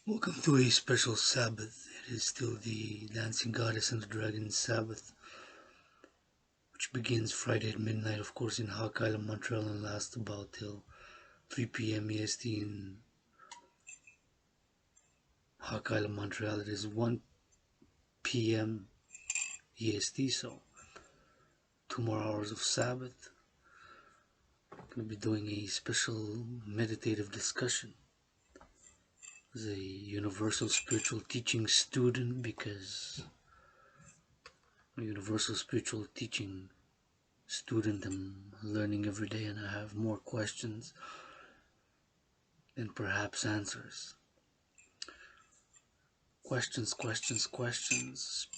Welcome to a special Sabbath. It is still the Dancing Goddess and the Dragon Sabbath, which begins Friday at midnight, of course, in Hawk Island, Montreal, and lasts about till 3 p.m. EST in Hawk Island, Montreal. It is 1 p.m. EST, so 2 more hours of Sabbath. I'm going to be doing a special meditative discussion as a universal spiritual teaching student, because I'm a universal spiritual teaching student. I'm learning every day, and I have more questions than perhaps answers. Questions,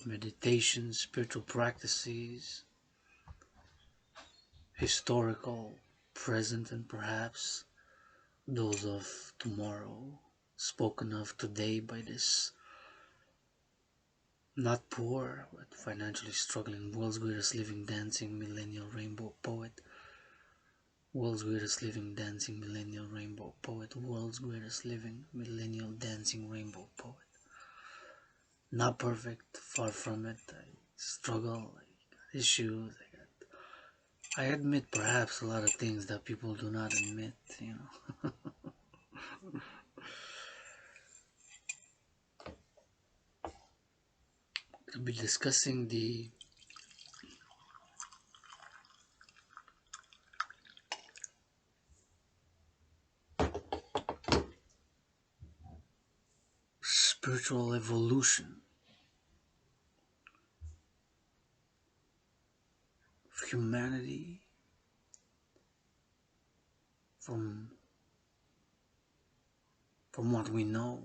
meditations, spiritual practices, historical, present, and perhaps those of tomorrow, spoken of today by this not poor but financially struggling world's greatest living dancing millennial rainbow poet, world's greatest living dancing millennial rainbow poet, world's greatest living millennial dancing rainbow poet. Not perfect, far from it. I struggle, I got issues, I admit perhaps a lot of things that people do not admit, We'll be discussing the spiritual evolution of humanity from what we know.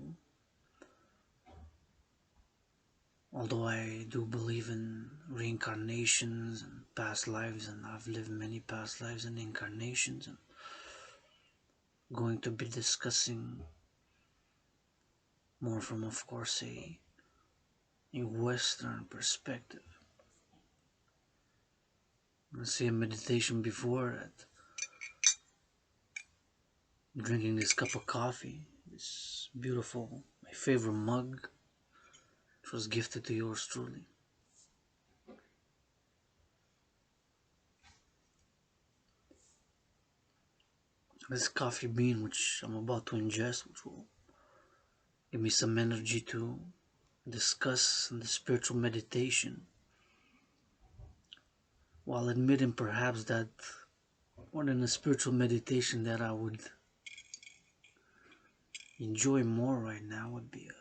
Although I do believe in reincarnations and past lives, and I've lived many past lives and incarnations, and going to be discussing more from, of course, a Western perspective. I see a meditation before that. Drinking this cup of coffee, this beautiful, my favorite mug, which was gifted to yours truly. This coffee bean, which I'm about to ingest, which will give me some energy to discuss the spiritual meditation, while admitting perhaps that more than a spiritual meditation that I would enjoy more right now would be a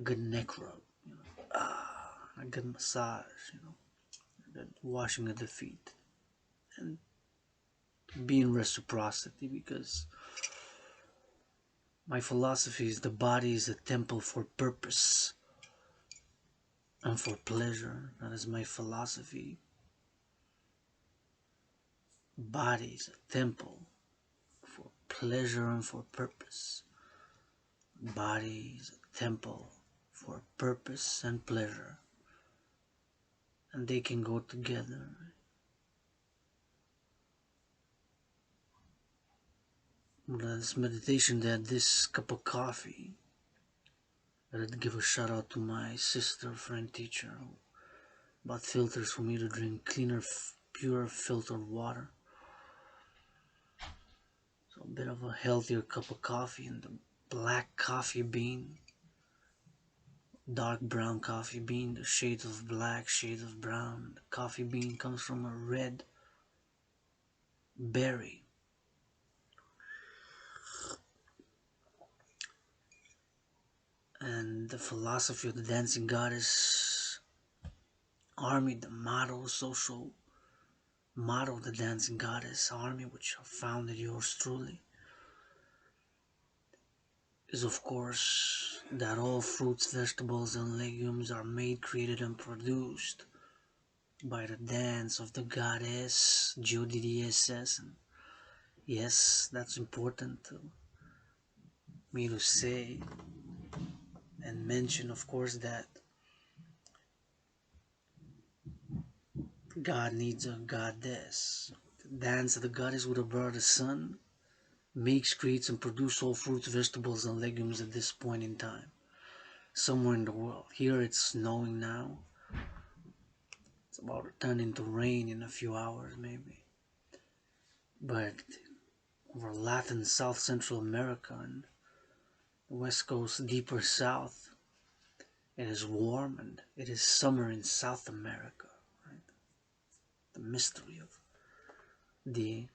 good neck rub, a good massage, a good washing of the feet, and be in reciprocity, because my philosophy is the body is a temple for purpose and for pleasure. That is my philosophy. Body is a temple for pleasure and for purpose. Body is a temple for purpose and pleasure, and they can go together. This meditation, that this cup of coffee, I'd give a shout out to my sister, friend, teacher, who bought filters for me to drink cleaner, pure filtered water. So a bit of a healthier cup of coffee, and the black coffee bean, dark brown coffee bean, the shades of black, shades of brown. The coffee bean comes from a red berry. And the philosophy of the Dancing Goddess Army, the motto, social motto of the Dancing Goddess Army, which founded yours truly, is of course that all fruits, vegetables, and legumes are made, created, and produced by the dance of the goddess GODDSS. And yes, that's important to me to say and mention, of course, that God needs a goddess. The dance of the goddess would have brought a son, makes, creates, and produces all fruits, vegetables, and legumes at this point in time, somewhere in the world. Here it's snowing now. It's about to turn into rain in a few hours, maybe. But over Latin, South Central America, and the West Coast, deeper south, it is warm, and it is summer in South America. Right? The mystery of the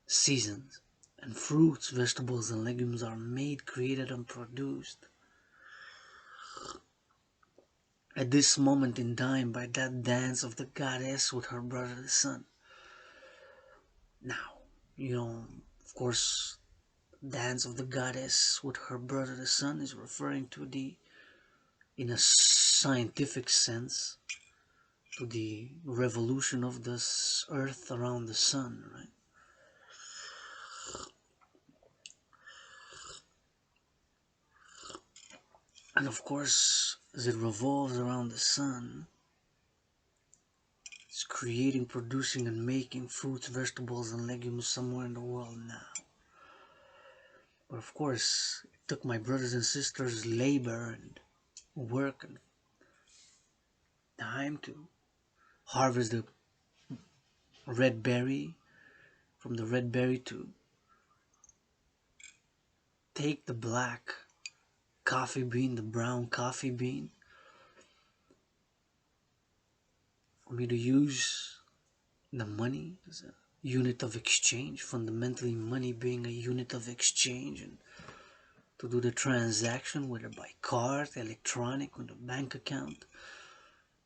seasons, and fruits, vegetables, and legumes are made, created, and produced at this moment in time by that dance of the goddess with her brother the sun. Now, of course, dance of the goddess with her brother the sun is referring to in a scientific sense, to the revolution of the earth around the sun, right? And of course, as it revolves around the sun, it's creating, producing, and making fruits, vegetables, and legumes somewhere in the world now. But of course, it took my brothers and sisters labor and work and time to harvest the red berry, from the red berry to take the black coffee bean, the brown coffee bean, for me to use the money as a unit of exchange, fundamentally money being a unit of exchange, and to do the transaction, whether by card, electronic, with a bank account.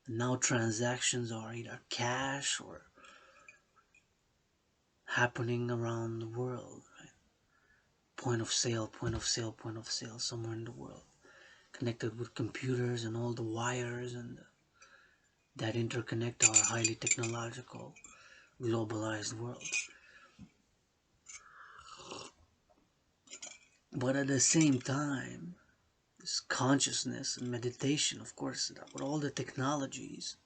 And now transactions are either cash or happening around the world, right? Point of sale, point of sale, point of sale, somewhere in the world, connected with computers and all the wires and that interconnect our highly technological, globalized world. But at the same time, this consciousness and meditation, of course, with all the technologies,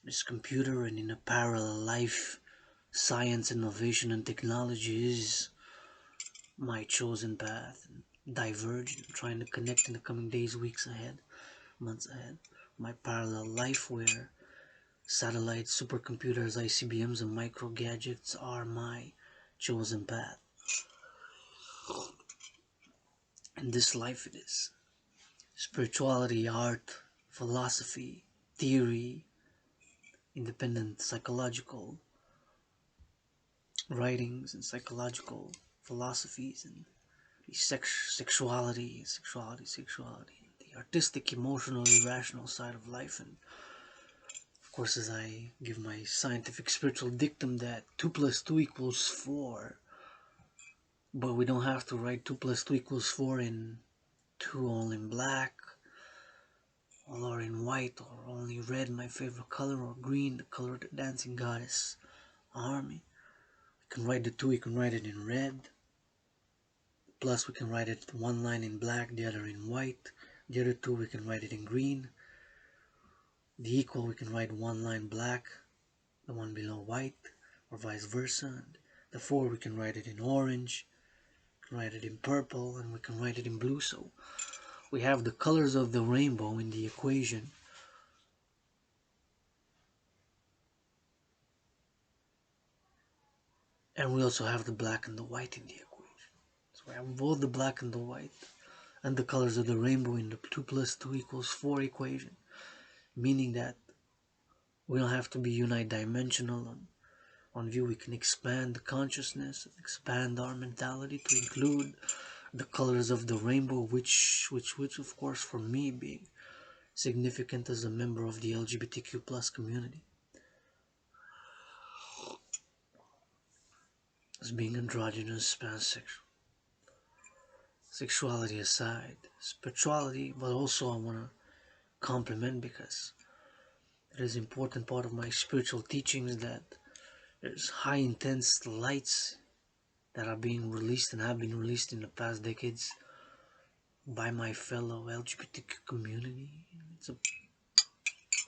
this computer and in a parallel life, science, innovation, and technology is my chosen path, and diverge and trying to connect in the coming days, weeks ahead, months ahead. My parallel life where satellites, supercomputers, ICBMs, and micro gadgets are my chosen path. And this life it is. Spirituality, art, philosophy, theory, independent psychological writings and psychological philosophies, and the sexuality, the artistic, emotional, irrational side of life. And of course, as I give my scientific spiritual dictum that 2 plus 2 equals 4, but we don't have to write 2 plus 2 equals 4 in 2 all in black, or in white, or only red, my favorite color, or green, the color of the dancing goddess army. We can write the 2, we can write it in red. Plus we can write it one line in black, the other in white. The other 2 we can write it in green. The equal we can write one line black, the one below white, or vice versa. And the 4 we can write it in orange, we can write it in purple, and we can write it in blue. So we have the colors of the rainbow in the equation. And we also have the black and the white in the equation. So we have both the black and the white and the colors of the rainbow in the 2 plus 2 equals 4 equation. Meaning that we don't have to be unidimensional on view. We can expand the consciousness, expand our mentality to include the colors of the rainbow, which of course for me being significant as a member of the LGBTQ plus community, as being androgynous, pansexual, sexuality aside, spirituality, but also I want to compliment, because it is an important part of my spiritual teachings that there's high intense lights that are being released and have been released in the past decades by my fellow LGBTQ community. It's a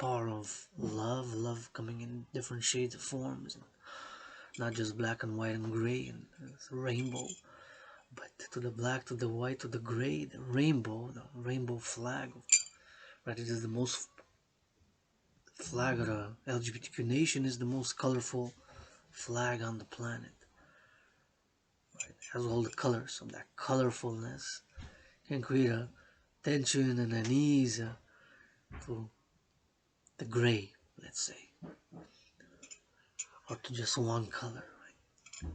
power of love coming in different shades of forms, and not just black and white and gray and rainbow, but to the black, to the white, to the gray, the rainbow flag. Right, it is the most flag of the LGBTQ nation is the most colorful flag on the planet. Right, it has all the colors, so that colorfulness can create a tension and an ease to the gray, let's say, or to just one color. Right?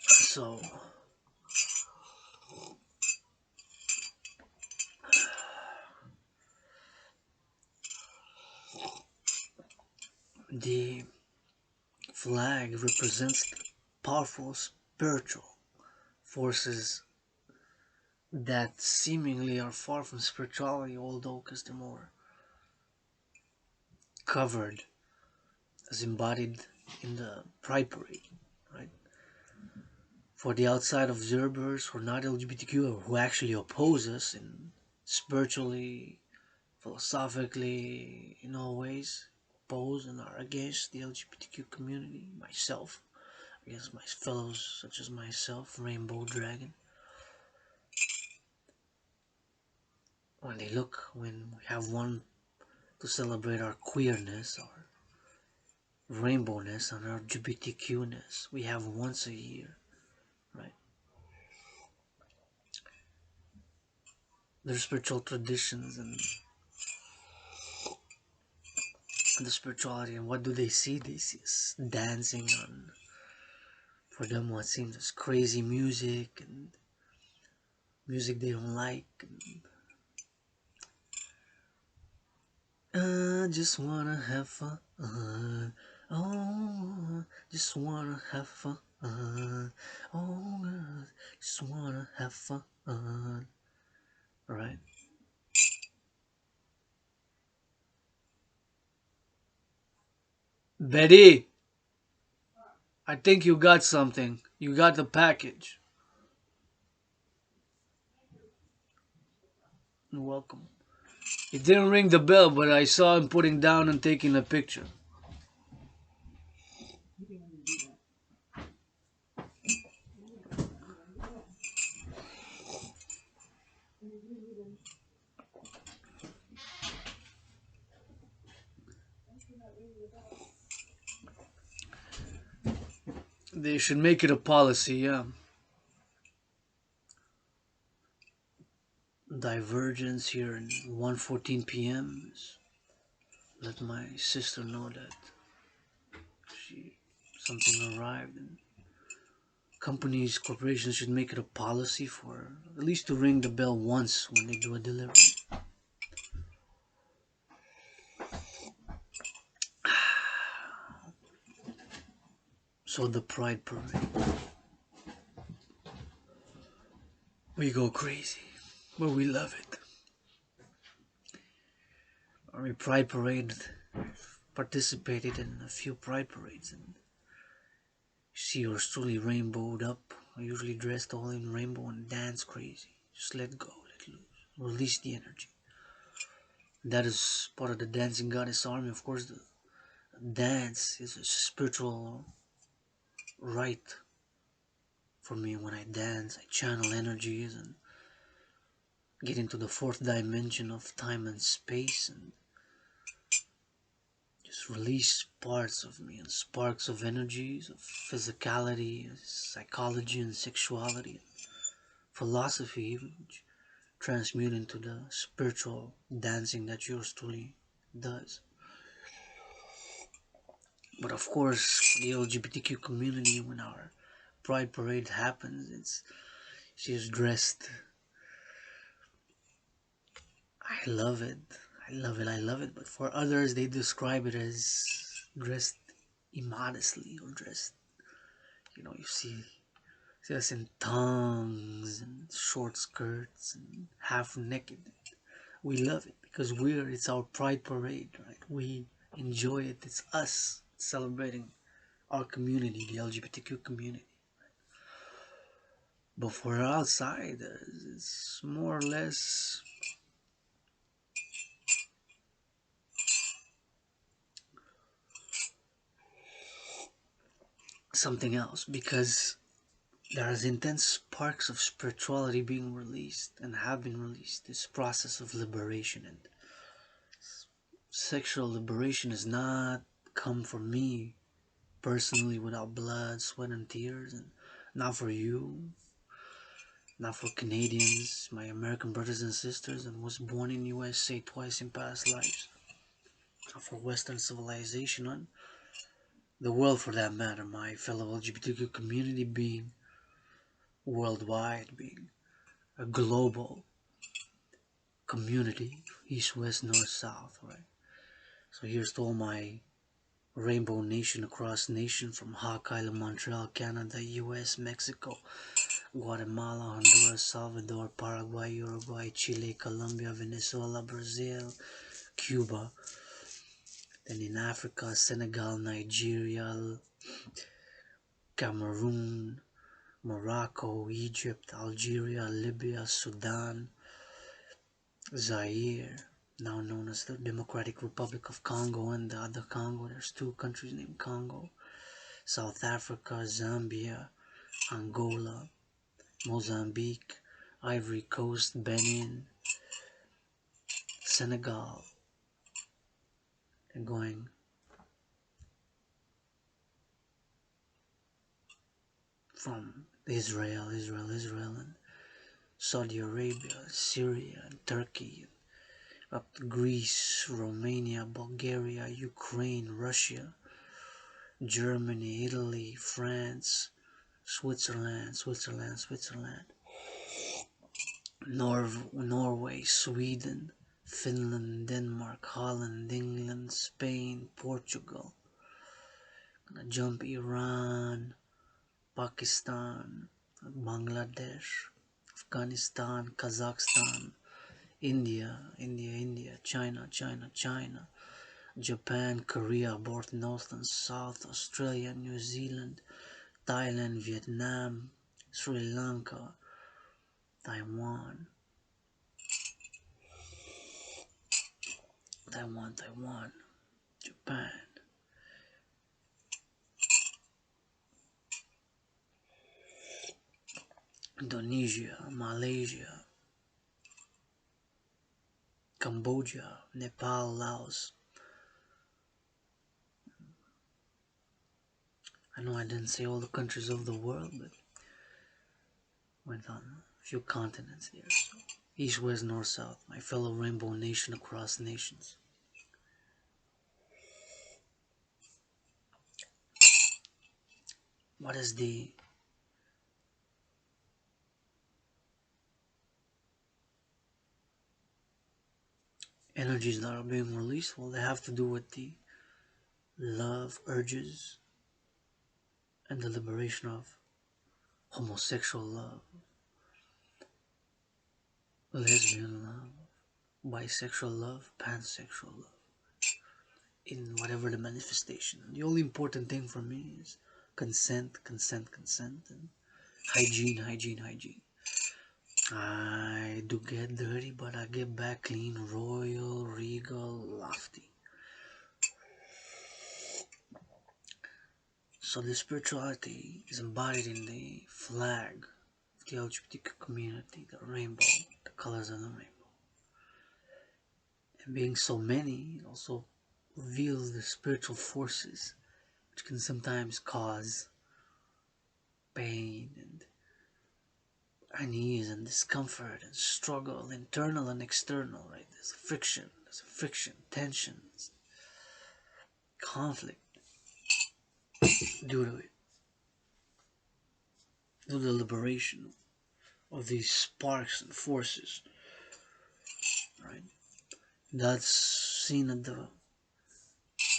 So the flag represents powerful spiritual forces that seemingly are far from spirituality, although because they're more covered as embodied in the Pride Parade, right? For the outside observers who are not LGBTQ or who actually oppose us in spiritually, philosophically, in all ways, oppose and are against the LGBTQ community, myself, against my fellows such as myself, Rainbow Dragan. When they look, when we have one to celebrate our queerness, our rainbowness, and our LGBTQ-ness, we have once a year, right? Their spiritual traditions and the spirituality, and what do they see? They see us dancing on, for them, what seems as crazy music and music they don't like. And, just wanna have fun. Oh, just wanna have fun. Oh, just wanna have fun. Right? Betty, I think you got something. You got the package. You're welcome. He didn't ring the bell, but I saw him putting down and taking a picture. They should make it a policy, yeah. Divergence here in 1:14 p.m. Let my sister know that something arrived, and companies, corporations should make it a policy for at least to ring the bell once when they do a delivery. So the Pride Parade, we go crazy, but we love it. Our Pride Parade participated in a few Pride Parades, and you see yours truly rainbowed up, usually dressed all in rainbow and dance crazy. Just let go, let loose, release the energy. That is part of the dancing goddess army. Of course, the dance is a spiritual rite for me. When I dance, I channel energies and get into the fourth dimension of time and space and just release parts of me and sparks of energies of physicality, psychology, and sexuality, philosophy, even, which transmute into the spiritual dancing that yours truly does. But of course, the LGBTQ community, when our Pride Parade happens, she's dressed. I love it. I love it. I love it. But for others, they describe it as dressed immodestly or dressed. You see us in tongues and short skirts and half naked. We love it because it's our Pride Parade, right? We enjoy it. It's us celebrating our community, the LGBTQ community. But for outsiders, it's more or less something else, because there is intense sparks of spirituality being released and have been released. This process of liberation, and sexual liberation has not come for me personally without blood, sweat, and tears, and not for you, not for Canadians, my American brothers and sisters, and was born in USA twice in past lives, not for Western civilization, and the world for that matter, my fellow LGBTQ community being worldwide, being a global community, east, west, north, south, right? So here's to all my Rainbow Nation across nation, from Hawk Island, Montreal, Canada, US, Mexico, Guatemala, Honduras, Salvador, Paraguay, Uruguay, Chile, Colombia, Venezuela, Brazil, Cuba, then in Africa, Senegal, Nigeria, Cameroon, Morocco, Egypt, Algeria, Libya, Sudan, Zaire, now known as the Democratic Republic of Congo, and the other Congo. There's two countries named Congo. South Africa, Zambia, Angola, Mozambique, Ivory Coast, Benin, Senegal, and going from Israel, and Saudi Arabia, Syria, and Turkey, up to Greece, Romania, Bulgaria, Ukraine, Russia, Germany, Italy, France, Switzerland, Norway, Sweden, Finland, Denmark, Holland, England, Spain, Portugal. Gonna jump Iran, Pakistan, Bangladesh, Afghanistan, Kazakhstan, India, China, Japan, Korea, both North and South, Australia, New Zealand, Thailand, Vietnam, Sri Lanka, Taiwan, Japan, Indonesia, Malaysia, Cambodia, Nepal, Laos. I know I didn't say all the countries of the world, but went on a few continents there. So east, west, north, south, my fellow Rainbow Nation across nations. What is the energies that are being released? Well, they have to do with the love urges and the liberation of homosexual love, lesbian love, bisexual love, pansexual love, in whatever the manifestation. The only important thing for me is consent, and hygiene. I do get dirty, but I get back clean, royal, regal, lofty. So the spirituality is embodied in the flag of the LGBTQ community, the rainbow, the colors of the rainbow. And being so many, it also reveals the spiritual forces which can sometimes cause pain and unease and discomfort and struggle, internal and external, right? There's friction, tensions, conflict due to it, due to the liberation of these sparks and forces, right? That's seen at the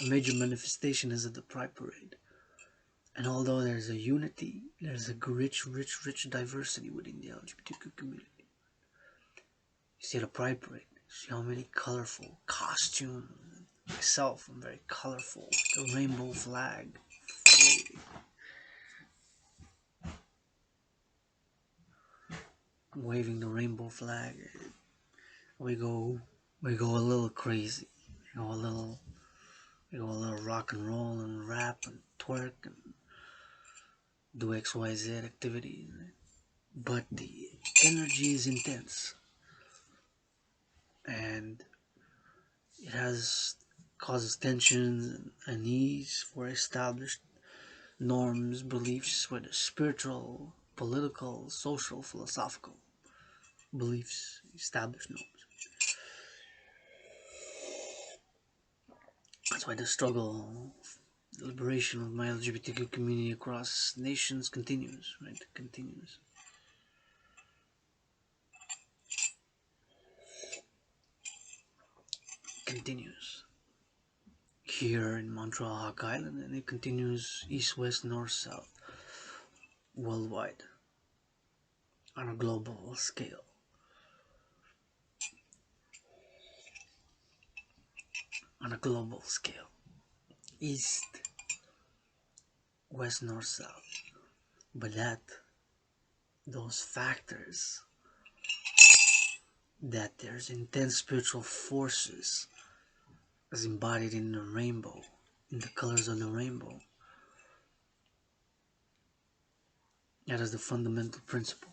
a major manifestation is at the Pride Parade. And although there's a unity, there's a rich diversity within the LGBTQ community. You see the Pride Parade, you see how many colorful costumes. Myself, I'm very colorful, the rainbow flag, waving the rainbow flag. We go a little crazy. We go a little rock and roll and rap and twerk and do XYZ activities, but the energy is intense and it causes tensions and unease for established norms, beliefs, whether spiritual, political, social, philosophical beliefs, established norms. That's why the struggle, the liberation of my LGBTQ community across nations continues, right? Continues. Continues. Here in Montreal, Hawk Island, and it continues east, west, north, south, worldwide, on a global scale. On a global scale. East, west, north, south. But those factors, that there's intense spiritual forces as embodied in the rainbow, in the colors of the rainbow. That is the fundamental principle.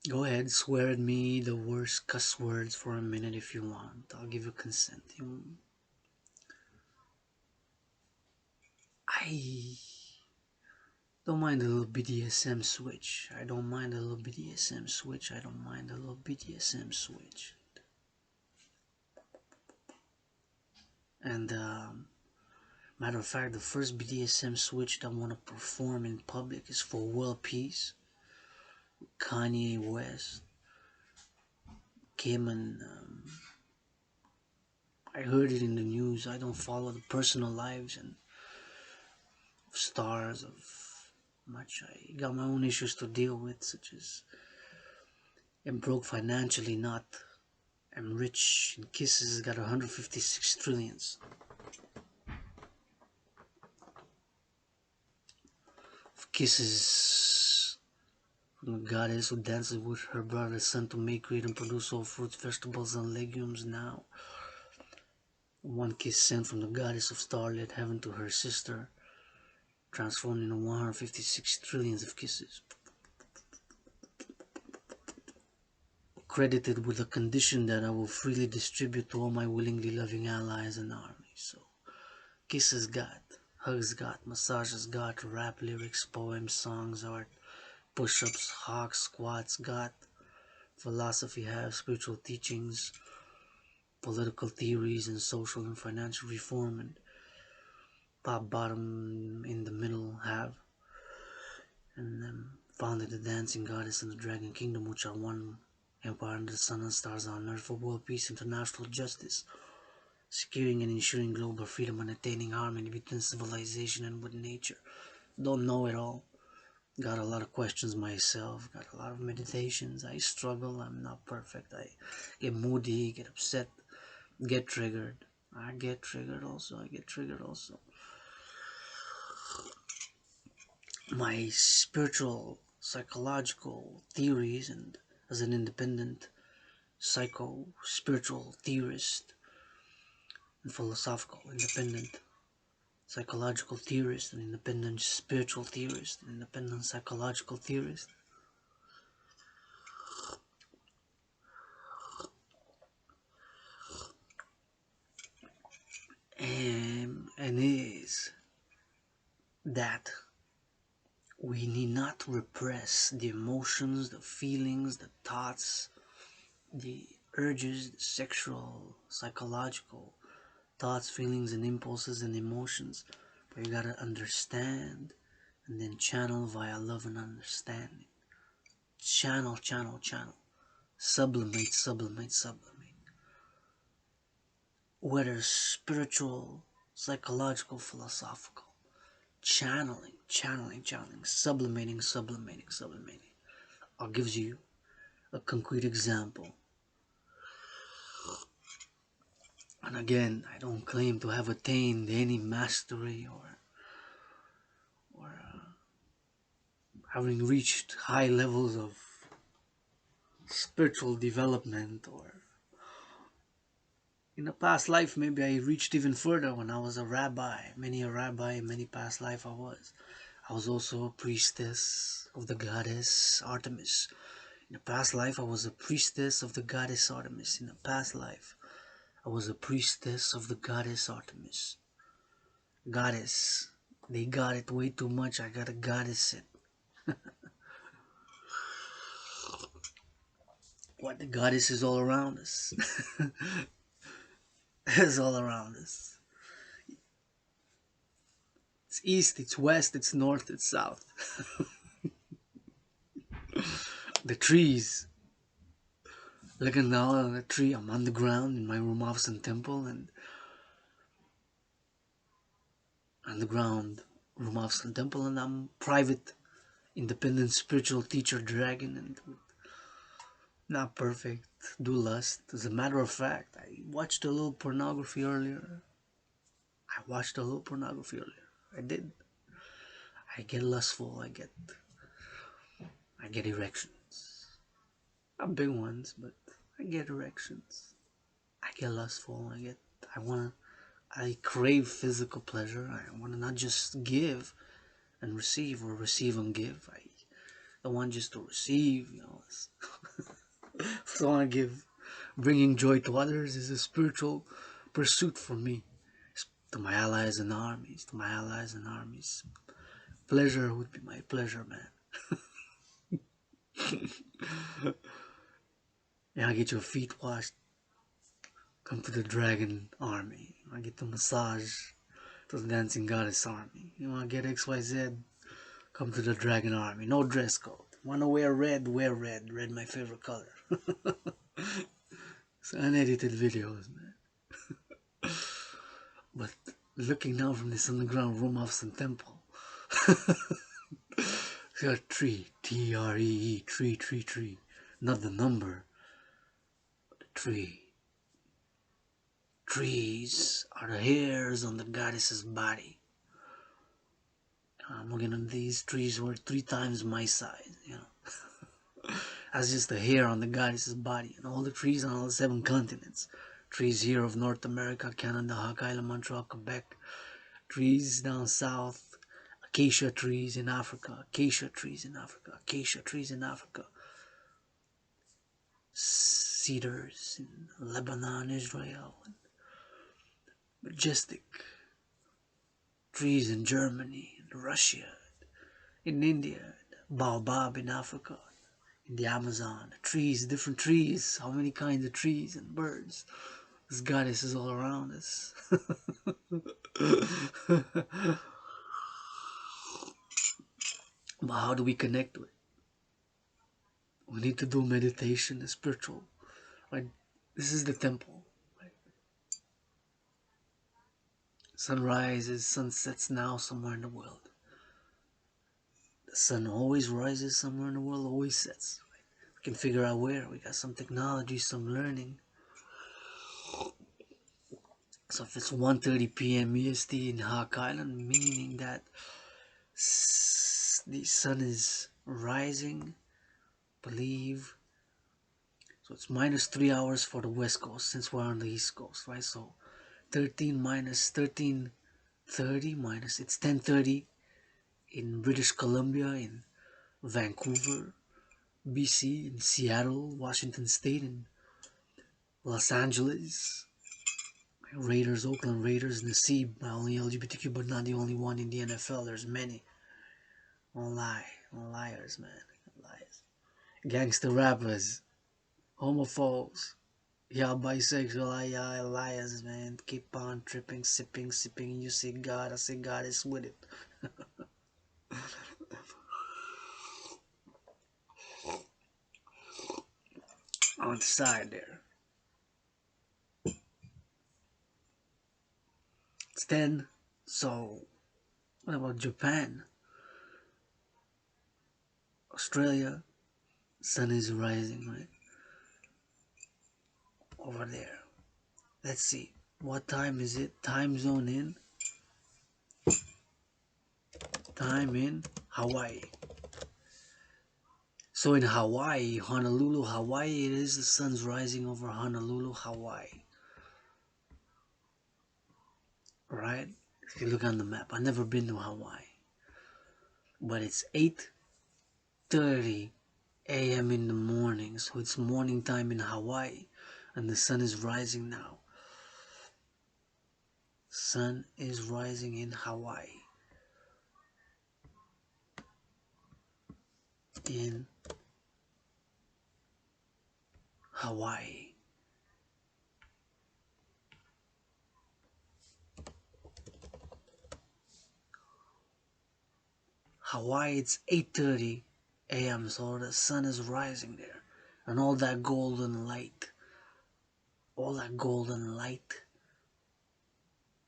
Go ahead, swear at me the worst cuss words for a minute if you want. I'll give you consent. I don't mind a little BDSM switch. I don't mind a little BDSM switch. I don't mind a little BDSM switch. And matter of fact, the first BDSM switch that I want to perform in public is for world peace. Kanye West came and I heard it in the news. I don't follow the personal lives and stars of much. I got my own issues to deal with, such as I'm broke financially, not I'm rich in kisses, got 156 trillions. Of kisses from the goddess who dances with her brother's son to make, create, and produce all fruits, vegetables, and legumes now. One kiss sent from the goddess of starlit heaven to her sister, transformed into 156 trillions of kisses. Credited with a condition that I will freely distribute to all my willingly loving allies and armies. So, kisses got, hugs got, massages got, rap lyrics, poems, songs, art, push-ups, hawks, squats got, philosophy have, spiritual teachings, political theories, and social and financial reform, and top bottom in the middle have, and founded the dancing goddess and the dragon kingdom, which are one empire under the sun and stars on earth for world peace, international justice, securing and ensuring global freedom and attaining harmony between civilization and with nature. Don't know it all. Got a lot of questions myself, got a lot of meditations. I struggle, I'm not perfect. I get moody, get upset, get triggered. I get triggered also. My spiritual, psychological theories, and as an independent spiritual theorist and philosophical independent psychological theorist and independent spiritual theorist and independent psychological theorist, and is that we need not repress the emotions, the feelings, the thoughts, the urges, the sexual, psychological thoughts, feelings, and impulses and emotions, but you gotta understand and then channel via love and understanding. Channel. Sublimate. Whether spiritual, psychological, philosophical. Channeling. Sublimating. I'll give you a concrete example. And again, I don't claim to have attained any mastery or having reached high levels of spiritual development, or in a past life maybe I reached even further when I was a rabbi. Many a rabbi in many past life I was also a priestess of the goddess Artemis. In a past life I was a priestess of the goddess Artemis. In a past life I was a priestess of the goddess Artemis. Goddess, they got it way too much. I gotta goddess it. What, the goddess is all around us. It's all around us. It's east, it's west, it's north, it's south. The trees. Looking down on the tree, I'm on the ground in my room office and temple, and on the ground, room office and temple, and I'm private, independent spiritual teacher Dragan, and not perfect, do lust. As a matter of fact, I watched a little pornography earlier. I did. I get lustful. I get erections. Not big ones, but I get erections. I get lustful. I crave physical pleasure. I want to not just give and receive, or receive and give. I don't want just to receive, I want to give. Bringing joy to others is a spiritual pursuit for me. To my allies and armies, pleasure would be my pleasure, man. Yeah, I get your feet washed. Come to the Dragon army. I get the massage to the dancing goddess army. You want to get XYZ? Come to the Dragon army. No dress code. Want to wear red? Wear red. Red my favorite color. It's unedited videos, man. But looking down from this underground room of some temple, got a tree, T-R-E-E, tree. Not the number, but the tree. Trees are the hairs on the goddess's body. I'm looking at these trees were 3 times my size, That's just the hair on the goddess's body. And all the trees on all the 7 continents. Trees here of North America, Canada, Hawk Island, Montreal, Quebec. Trees down south. Acacia trees in Africa. Cedars in Lebanon, Israel. Majestic trees in Germany, in Russia, in India, baobab in Africa, in the Amazon. Trees, different trees, how many kinds of trees and birds. This goddess is all around us. But how do we connect to it? We need to do meditation, the spiritual. Like, this is the temple. Sun rises, sun sets now somewhere in the world. The sun always rises somewhere in the world, always sets. We can figure out where. We got some technology, some learning. So if it's 1:30 p.m. EST in Hawk Island, meaning that the sun is rising, believe. So it's minus 3 hours for the West Coast, since we're on the East Coast, right? So 13 minus 13:30 minus, it's 10:30 in British Columbia, in Vancouver, BC, in Seattle, Washington State, in Los Angeles, Raiders, Oakland Raiders, Nasib, my only LGBTQ, but not the only one in the NFL. There's many. Don't lie. Don't liars, man. Liars. Gangster rappers, homophobes, y'all bisexual, y'all liars, man. Keep on tripping, sipping. You say God, I say God is with it. On the side there. It's 10. So, what about Japan? Australia, sun is rising, right? Over there. Let's see. What time is it? Time zone in? Time in Hawaii. So in Hawaii, Honolulu, Hawaii, it is the sun's rising over Honolulu, Hawaii. Right? If you look on the map, I've never been to Hawaii. But it's 8:30 a.m. in the morning, so it's morning time in Hawaii, and the sun is rising now. Sun is rising in Hawaii. In Hawaii. Hawaii, it's 8:30 a.m., so the sun is rising there. And all that golden light,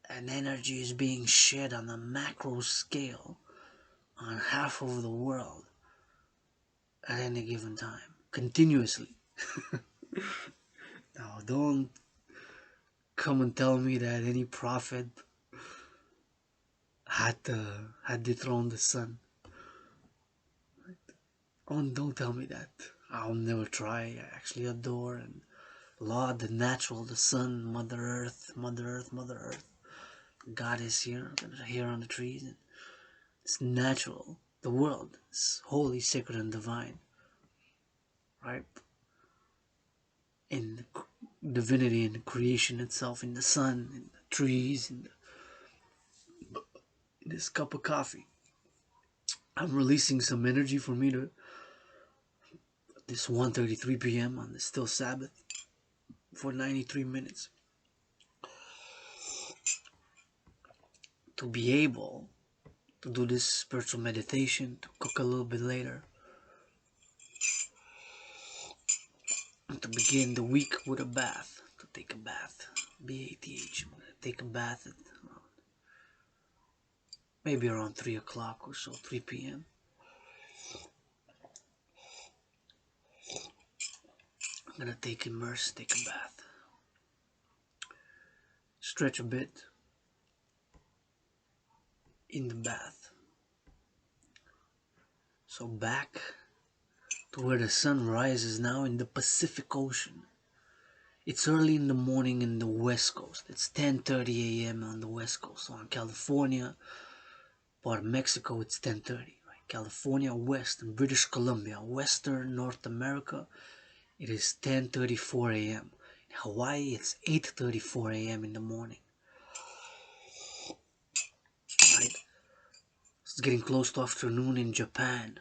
and energy is being shed on a macro scale on half of the world at any given time, continuously. Now, don't come and tell me that any prophet had dethroned the sun. Oh, don't tell me that. I'll never try. I actually adore and laud the natural, the sun, Mother Earth, God is here on the trees. And it's natural. The world is holy, sacred, and divine. Right? In the divinity and the creation itself, in the sun, in the trees, in this cup of coffee. I'm releasing some energy for me to this 1:33 p.m. on the still Sabbath for 93 minutes to be able to do this spiritual meditation, to cook a little bit later, and to begin the week with a bath, to take a bath, B-A-T-H. I'm going to take a bath at maybe around 3 o'clock or so, 3 p.m. I'm going to take a bath, stretch a bit in the bath. So back to where the sun rises now in the Pacific Ocean. It's early in the morning in the West Coast. It's 10:30 a.m. on the West Coast. So in California, part of Mexico, it's 10:30. Right? California, West, and British Columbia, Western North America, it is 10:34 a.m. In Hawaii, it's 8:34 a.m. in the morning. Right? It's getting close to afternoon in Japan,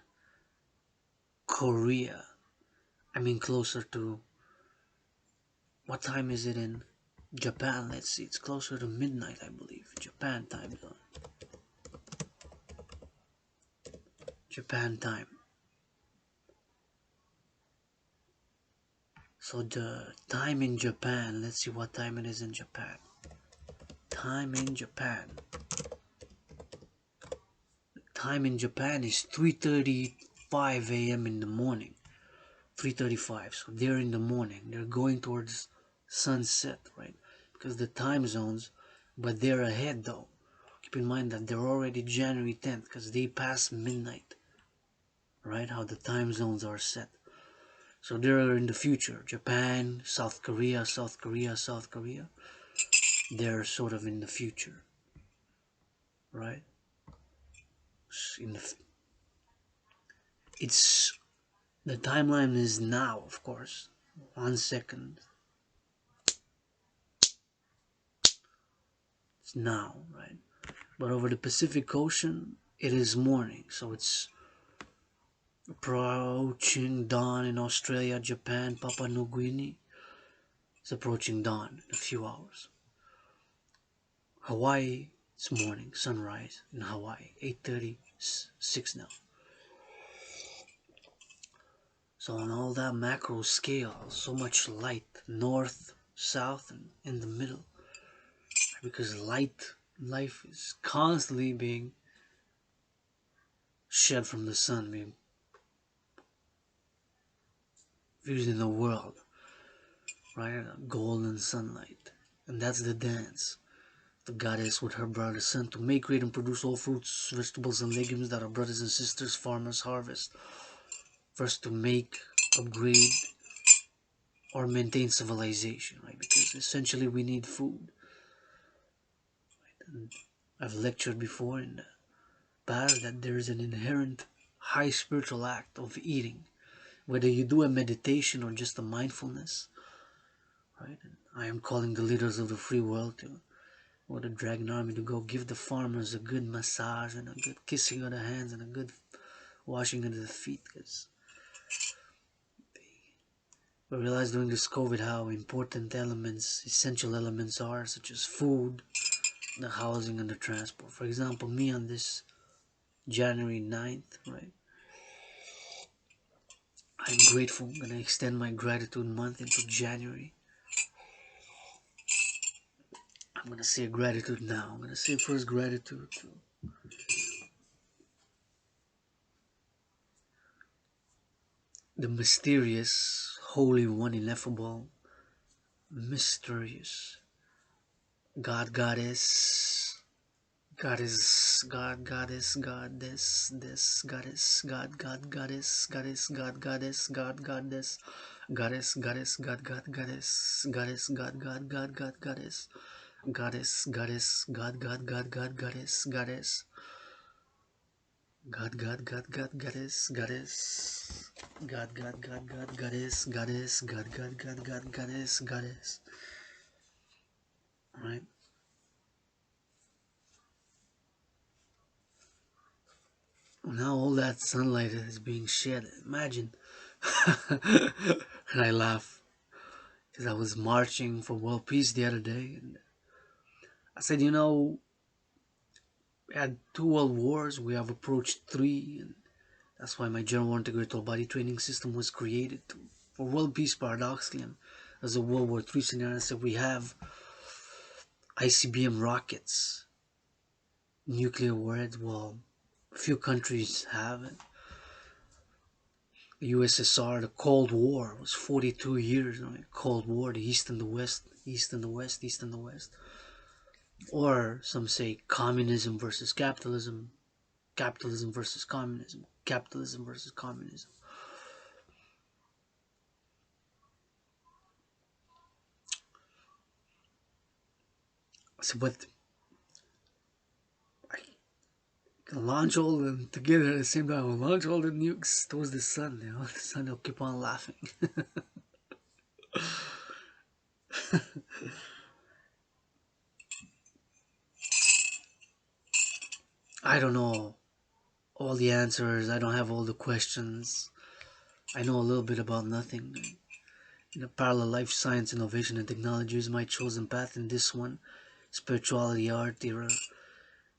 Korea. I mean closer to, what time is it in Japan? Let's see, it's closer to midnight, I believe. Japan time zone. Japan time. So the time in Japan, let's see what time it is in Japan. Time in Japan. Time in Japan is 3:35 a.m. in the morning. 3:35. So they're in the morning. They're going towards sunset, right? Because the time zones, but they're ahead though. Keep in mind that they're already January 10th because they passed midnight. Right? How the time zones are set. So they're in the future. Japan, South Korea. They're sort of in the future. Right? It's the timeline is now, of course. 1 second. It's now, right? But over the Pacific Ocean, it is morning. So it's approaching dawn in Australia, Japan, Papua New Guinea. It's approaching dawn in a few hours. Hawaii, it's morning, sunrise in Hawaii, 8:36 now. So on all that macro scale, so much light, north, south, and in the middle. Because life is constantly being shed from the sun, being fused in the world, right? Golden sunlight. And that's the dance. The goddess with her brother sun to make, create, and produce all fruits, vegetables, and legumes that our brothers and sisters, farmers, harvest for us to make, upgrade, or maintain civilization, right? Because essentially we need food. And I've lectured before in the past that there is an inherent high spiritual act of eating, whether you do a meditation or just a mindfulness, right? And I am calling the leaders of the free world to, or the Dragan army, to go give the farmers a good massage and a good kissing of the hands and a good washing of the feet, because we realized during this COVID how important elements, essential elements are, such as food, the housing, and the transport. For example, me on this January 9th, right? I'm grateful. I'm gonna extend my gratitude month into January. I'm gonna say gratitude now. I'm gonna say first gratitude to the mysterious, holy one, ineffable, mysterious God, Goddess, Goddess, God, Goddess, Goddess, this, Goddess, God, God, Goddess, Goddess, God, Goddess, God, Goddess, Goddess, Goddess, God, God, Goddess, Goddess, God, God, God, God, Goddess, Goddess, Goddess, God, God, God, God, Goddess, Goddess, God, God, God, God, Goddess, Goddess, God, God, God, God, Goddess, Goddess, God, God, God, God, Goddess, Goddess. Right? Now all that sunlight is being shed. Imagine. And I laugh because I was marching for world peace the other day, and I said, you know, we had 2 world wars, we have approached 3, and that's why my general integrated body training system was created for world peace, paradoxically. And as a World War III scenario, so we have ICBM rockets, nuclear warheads. Well, a few countries have it. The USSR, the Cold War was 42 years. Right? Cold War, the East and the West, East and the West, East and the West. Or some say communism versus capitalism, capitalism versus communism, capitalism versus communism. So, but I can launch all of them together at the same time. We'll launch all the nukes towards the sun. You know, the sun will keep on laughing. I don't know all the answers. I don't have all the questions. I know a little bit about nothing. In a parallel life, science, innovation, and technology is my chosen path. In this one, spirituality, art,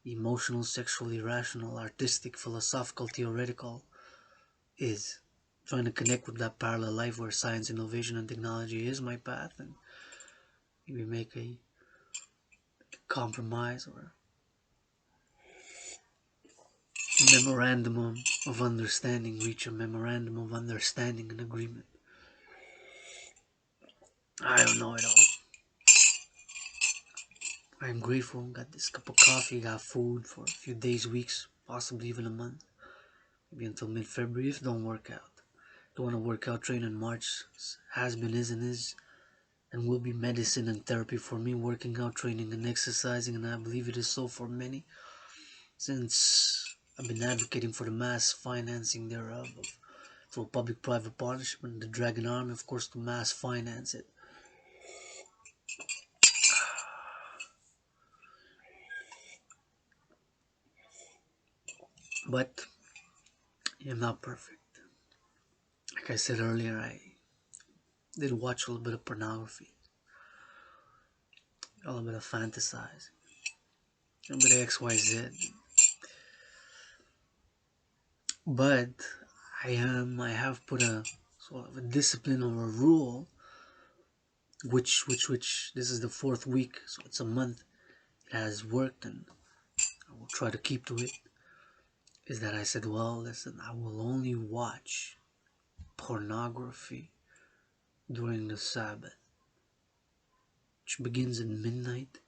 emotional, sexual, irrational, artistic, philosophical, theoretical, is trying to connect with that parallel life where science, innovation, and technology is my path, and maybe make a compromise or memorandum of understanding, reach a memorandum of understanding and agreement. I don't know it all. I'm grateful. Got this cup of coffee, got food for a few days, weeks, possibly even a month. Maybe until mid-February if it don't work out. Don't want to work out, train in March. Has been, is, and is. And will be medicine and therapy for me, working out, training, and exercising. And I believe it is so for many. Since I've been advocating for the mass financing thereof through public-private partnership and the Dragan Army, of course, to mass finance it. But I'm not perfect. Like I said earlier, I did watch a little bit of pornography, a little bit of fantasizing, a little bit of XYZ. But I have put a sort of a discipline or a rule, which this is the 4th week, so it's a month. It has worked, and I will try to keep to it. Is that I said, well, listen, I will only watch pornography during the Sabbath, which begins at midnight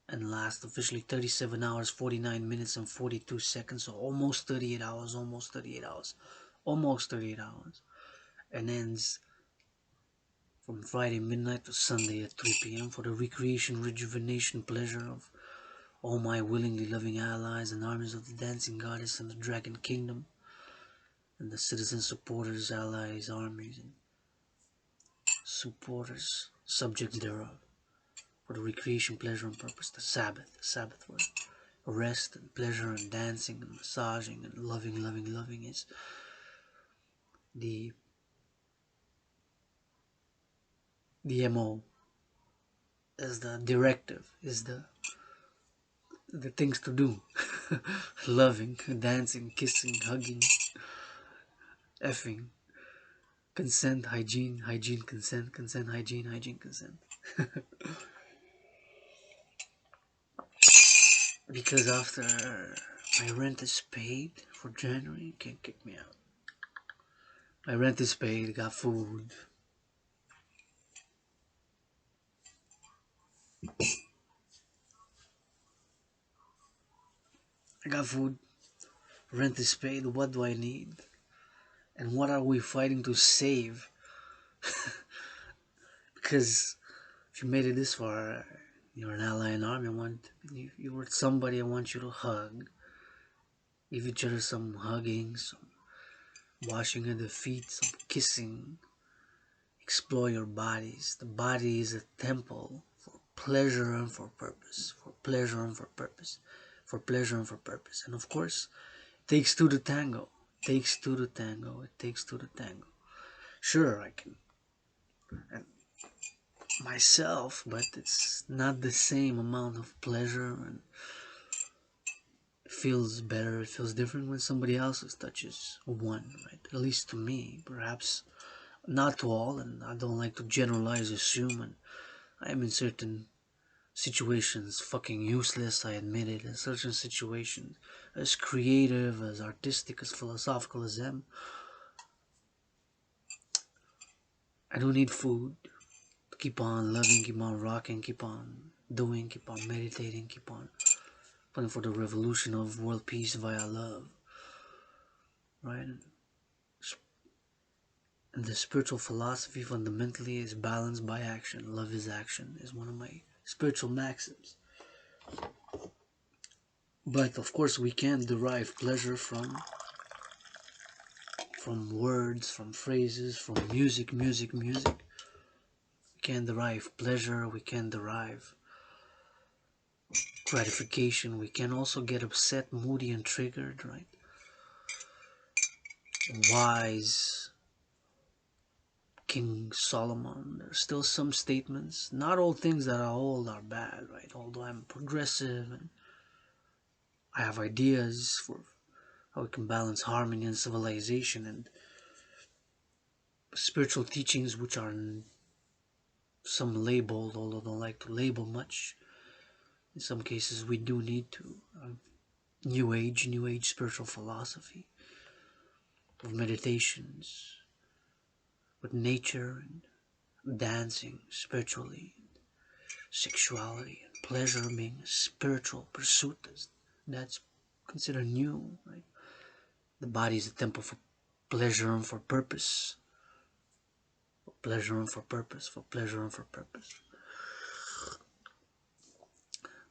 and lasts officially 37 hours, 49 minutes, and 42 seconds. So almost 38 hours, almost 38 hours, and ends from Friday midnight to Sunday at 3 p.m. for the recreation, rejuvenation, pleasure of all my willingly loving allies and armies of the dancing goddess and the dragon kingdom, and the citizen supporters, allies, armies, and supporters, subjects thereof, for the recreation, pleasure, and purpose, the Sabbath word. Rest and pleasure and dancing and massaging and loving is the MO, is the directive, is the things to do. Loving, dancing, kissing, hugging, effing, consent, hygiene, consent, hygiene, consent. Because after my rent is paid for January, you can't kick me out. My rent is paid, got food. I got food, rent is paid, what do I need? And what are we fighting to save? Because if you made it this far, you're an ally in army. You were somebody I want you to hug. Give each other some hugging, some washing of the feet, some kissing. Explore your bodies. The body is a temple for pleasure and for purpose. For pleasure and for purpose. For pleasure and for purpose. And of course, it takes two to tango. It takes two to tango. It takes two to tango. Sure, I can and myself, but it's not the same amount of pleasure, and it feels better, it feels different when somebody else's touches one, right? At least to me, perhaps not to all, and I don't like to generalize, assume, and I am in certain situations fucking useless, I admit it. In certain situations, as creative, as artistic, as philosophical as them, I don't need food to keep on loving, keep on rocking, keep on doing, keep on meditating, keep on putting for the revolution of world peace via love, right? And the spiritual philosophy fundamentally is balance by action. Love is action, is one of my spiritual maxims. But of course we can derive pleasure from words, from phrases, from music. We can derive pleasure, we can derive gratification, we can also get upset, moody, and triggered, right? Wise King Solomon, there's still some statements, not all things that are old are bad, right? Although I'm progressive and I have ideas for how we can balance harmony and civilization and spiritual teachings, which are some labeled, although I don't like to label much. In some cases we do need to. New Age spiritual philosophy of meditations with nature and dancing spiritually, sexuality and pleasure being a spiritual pursuit. That's considered new, right? The body is a temple for pleasure and for purpose. For pleasure and for purpose. For pleasure and for purpose.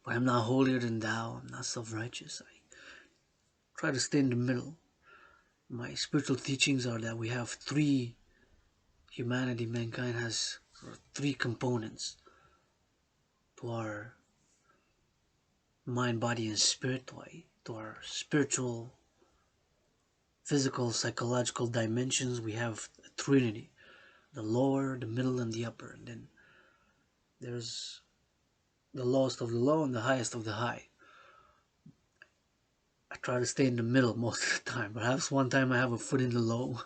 But I'm not holier than thou. I'm not self-righteous. I try to stay in the middle. My spiritual teachings are that we have three. Humanity, mankind has three components to our mind, body, and spirit, to our spiritual, physical, psychological dimensions. We have a trinity: the lower, the middle, and the upper. And then there's the lowest of the low and the highest of the high. I try to stay in the middle most of the time. Perhaps one time I have a foot in the low.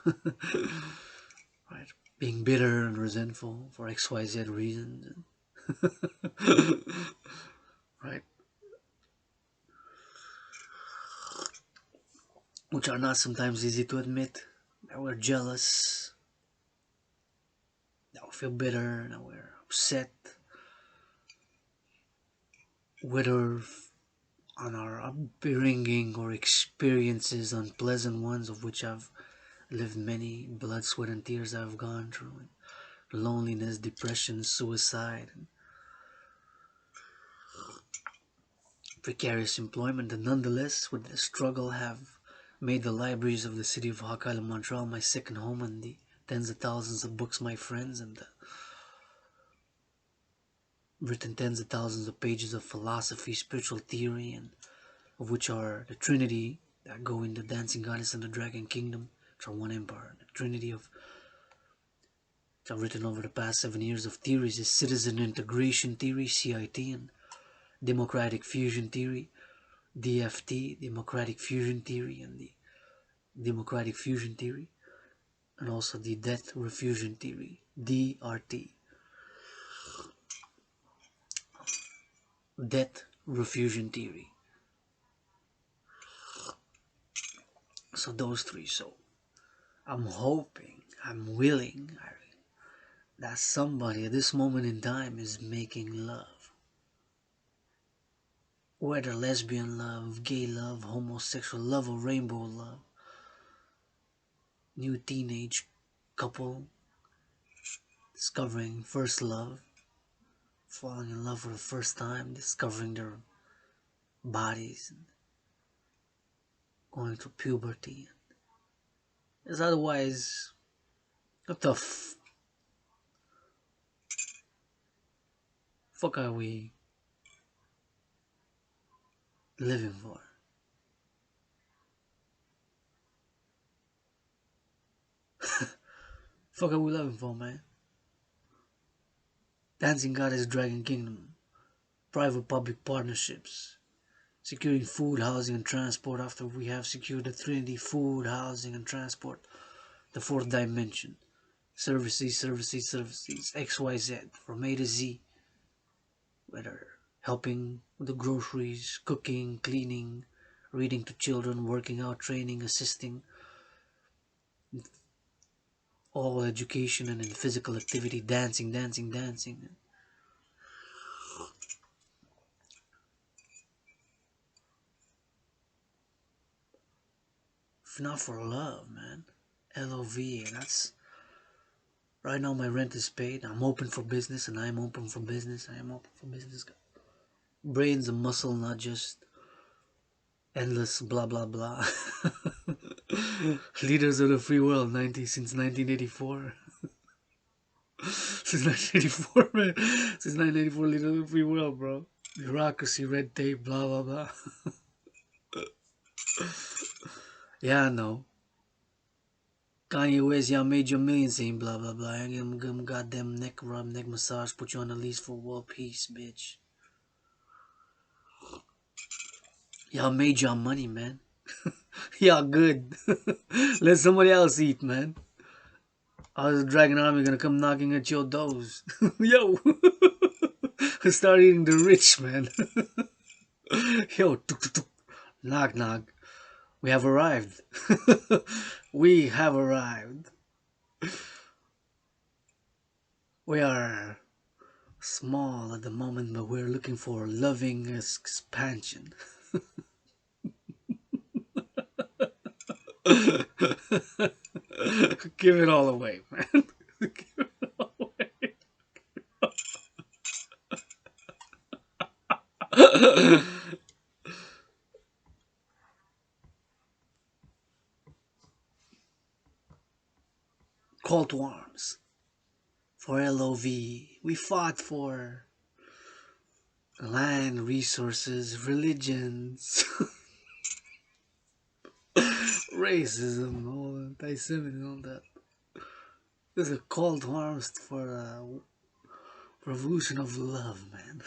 Right? Being bitter and resentful for XYZ reasons. Right? Which are not sometimes easy to admit. That we're jealous, that we feel bitter, that we're upset, whether on our upbringing or experiences, unpleasant ones, of which I've lived many blood, sweat, and tears I've gone through, and loneliness, depression, suicide, and precarious employment, and nonetheless, with the struggle, have made the libraries of the city of Rock Island, Montreal, my second home, and the tens of thousands of books, my friends, and written tens of thousands of pages of philosophy, spiritual theory, and of which are the Trinity that go in the Dancing Goddess and the Dragon Kingdom, which are one empire. The Trinity of which I've written over the past 7 years of theories is Citizen Integration Theory, CIT, and Democratic Fusion Theory, DFT, Democratic Fusion Theory, and the Democratic Fusion Theory, and also the Death Refusion Theory, DRT. Death Refusion Theory. So those three. So I'm hoping, I'm willing that somebody at this moment in time is making love. Whether lesbian love, gay love, homosexual love, or rainbow love. New teenage couple discovering first love, falling in love for the first time, discovering their bodies, and going through puberty. Because otherwise, what the fuck are we living for? Fuck are we living for, man? Dancing Goddess Dragon Kingdom, private public partnerships, securing food, housing, and transport after we have secured the Trinity, food, housing, and transport, the fourth dimension, services, XYZ, from A to Z, whether helping with the groceries, cooking, cleaning, reading to children, working out, training, assisting, all education and in physical activity, dancing. If not for love, man. LOV, that's right now my rent is paid. I'm open for business, and I'm open for business. I am open for business. Brain's a muscle, not just endless blah blah blah. Leaders of the free world, since 1984. Since 1984, man. Since 1984, leaders of the free world, bro. Bureaucracy, red tape, blah blah blah. Yeah, I know. Kanye West, y'all made your millions saying blah blah blah. I give him goddamn neck rub, neck massage, put you on the lease for world peace, bitch. Y'all made y'all money, man. Y'all good. Let somebody else eat, man. How's the Dragon Army gonna come knocking at your doors? Yo! Start eating the rich, man. Yo, tuk, tuk, tuk. Knock knock. We have arrived. We have arrived. We are small at the moment, but we're looking for loving expansion. Give it all away, man. Give it all away. Call to arms for LOV. We fought for land, resources, religions, racism, all anti-Semitism, all that. There's a call to arms for a revolution of love, man.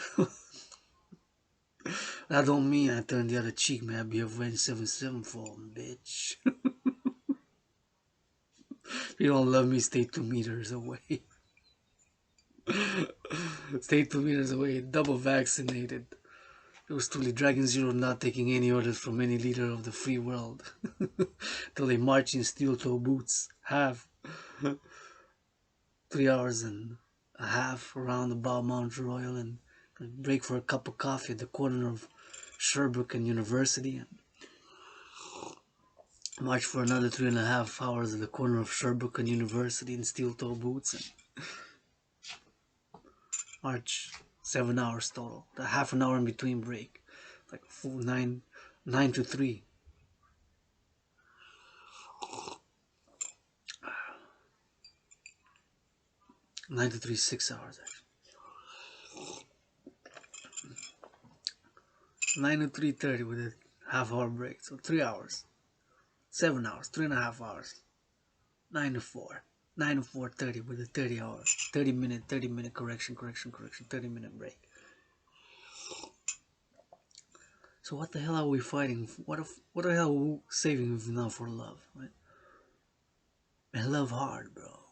That don't mean I turn the other cheek, man. I be avenged 7-7-fold, bitch. If you don't love me, stay 2 meters away. Stay 2 meters away, double vaccinated. It was truly Dragon Zero not taking any orders from any leader of the free world. Till they march in steel-toe boots, have 3 hours and a half around about Mount Royal, and break for a cup of coffee at the corner of Sherbrooke and University. And March for another 3.5 hours at the corner of Sherbrooke and University in steel-toe boots. And march 7 hours total. A half an hour in between break. Like a full 9 to 3. 9 to 3, 6 hours actually. 9 to 3:30 with a half-hour break. So 3 hours. 7 hours, 3.5 hours. 9 to 4. 9 to 4:30 with a 30-minute correction, 30-minute break. So what the hell are we fighting? What the hell are we saving if not for love, right? And love hard, bro.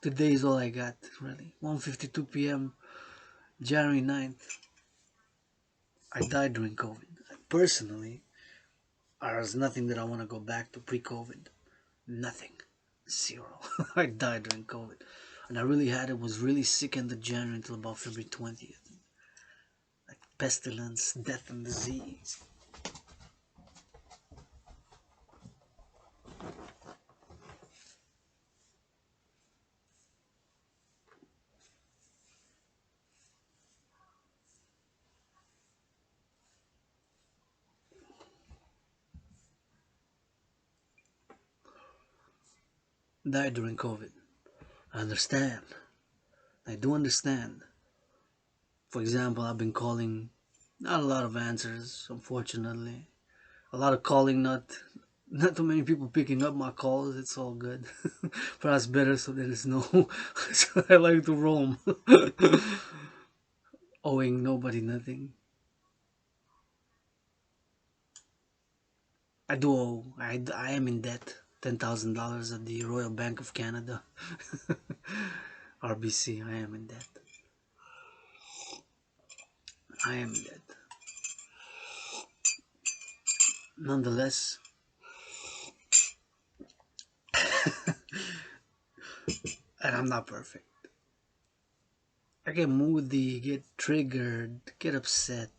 Today is all I got, really. 1:52 p.m. January 9th. I died during COVID. Personally, there's nothing that I want to go back to pre-COVID. Nothing. Zero. I died during COVID. And I really was really sick end of January until about February 20th. Like pestilence, death and disease. Died during COVID. I understand. I do understand. For example, I've been calling, not a lot of answers, unfortunately. A lot of calling, not too many people picking up my calls. It's all good. Perhaps better so there is no. So I like to roam, owing nobody nothing. I do owe. I am in debt. $10,000 at the Royal Bank of Canada. RBC. I am in debt. I am in debt. Nonetheless, and I'm not perfect. I get moody, get triggered, get upset.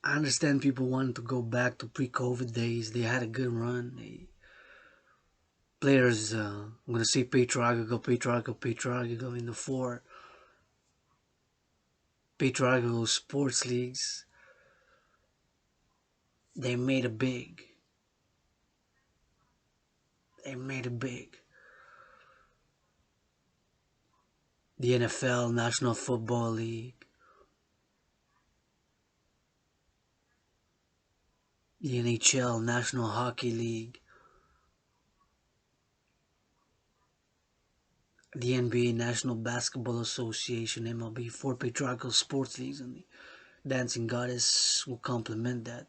I understand people want to go back to pre-COVID days. They had a good run. Players, I'm going to say patriarchal in the 4 patriarchal sports leagues. They made it big. They made it big. The NFL, National Football League. The NHL, National Hockey League. The NBA, National Basketball Association, MLB, 4 patriarchal sports leagues, and the Dancing Goddess will complement that.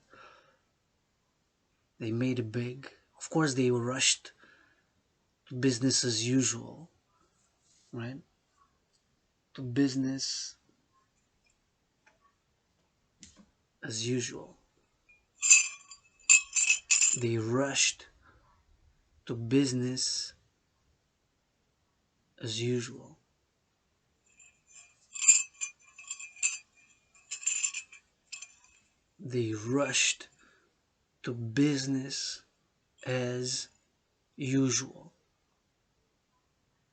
They made it big. Of course, they were rushed to business as usual, right? To business as usual. They rushed to business as usual. They rushed to business as usual.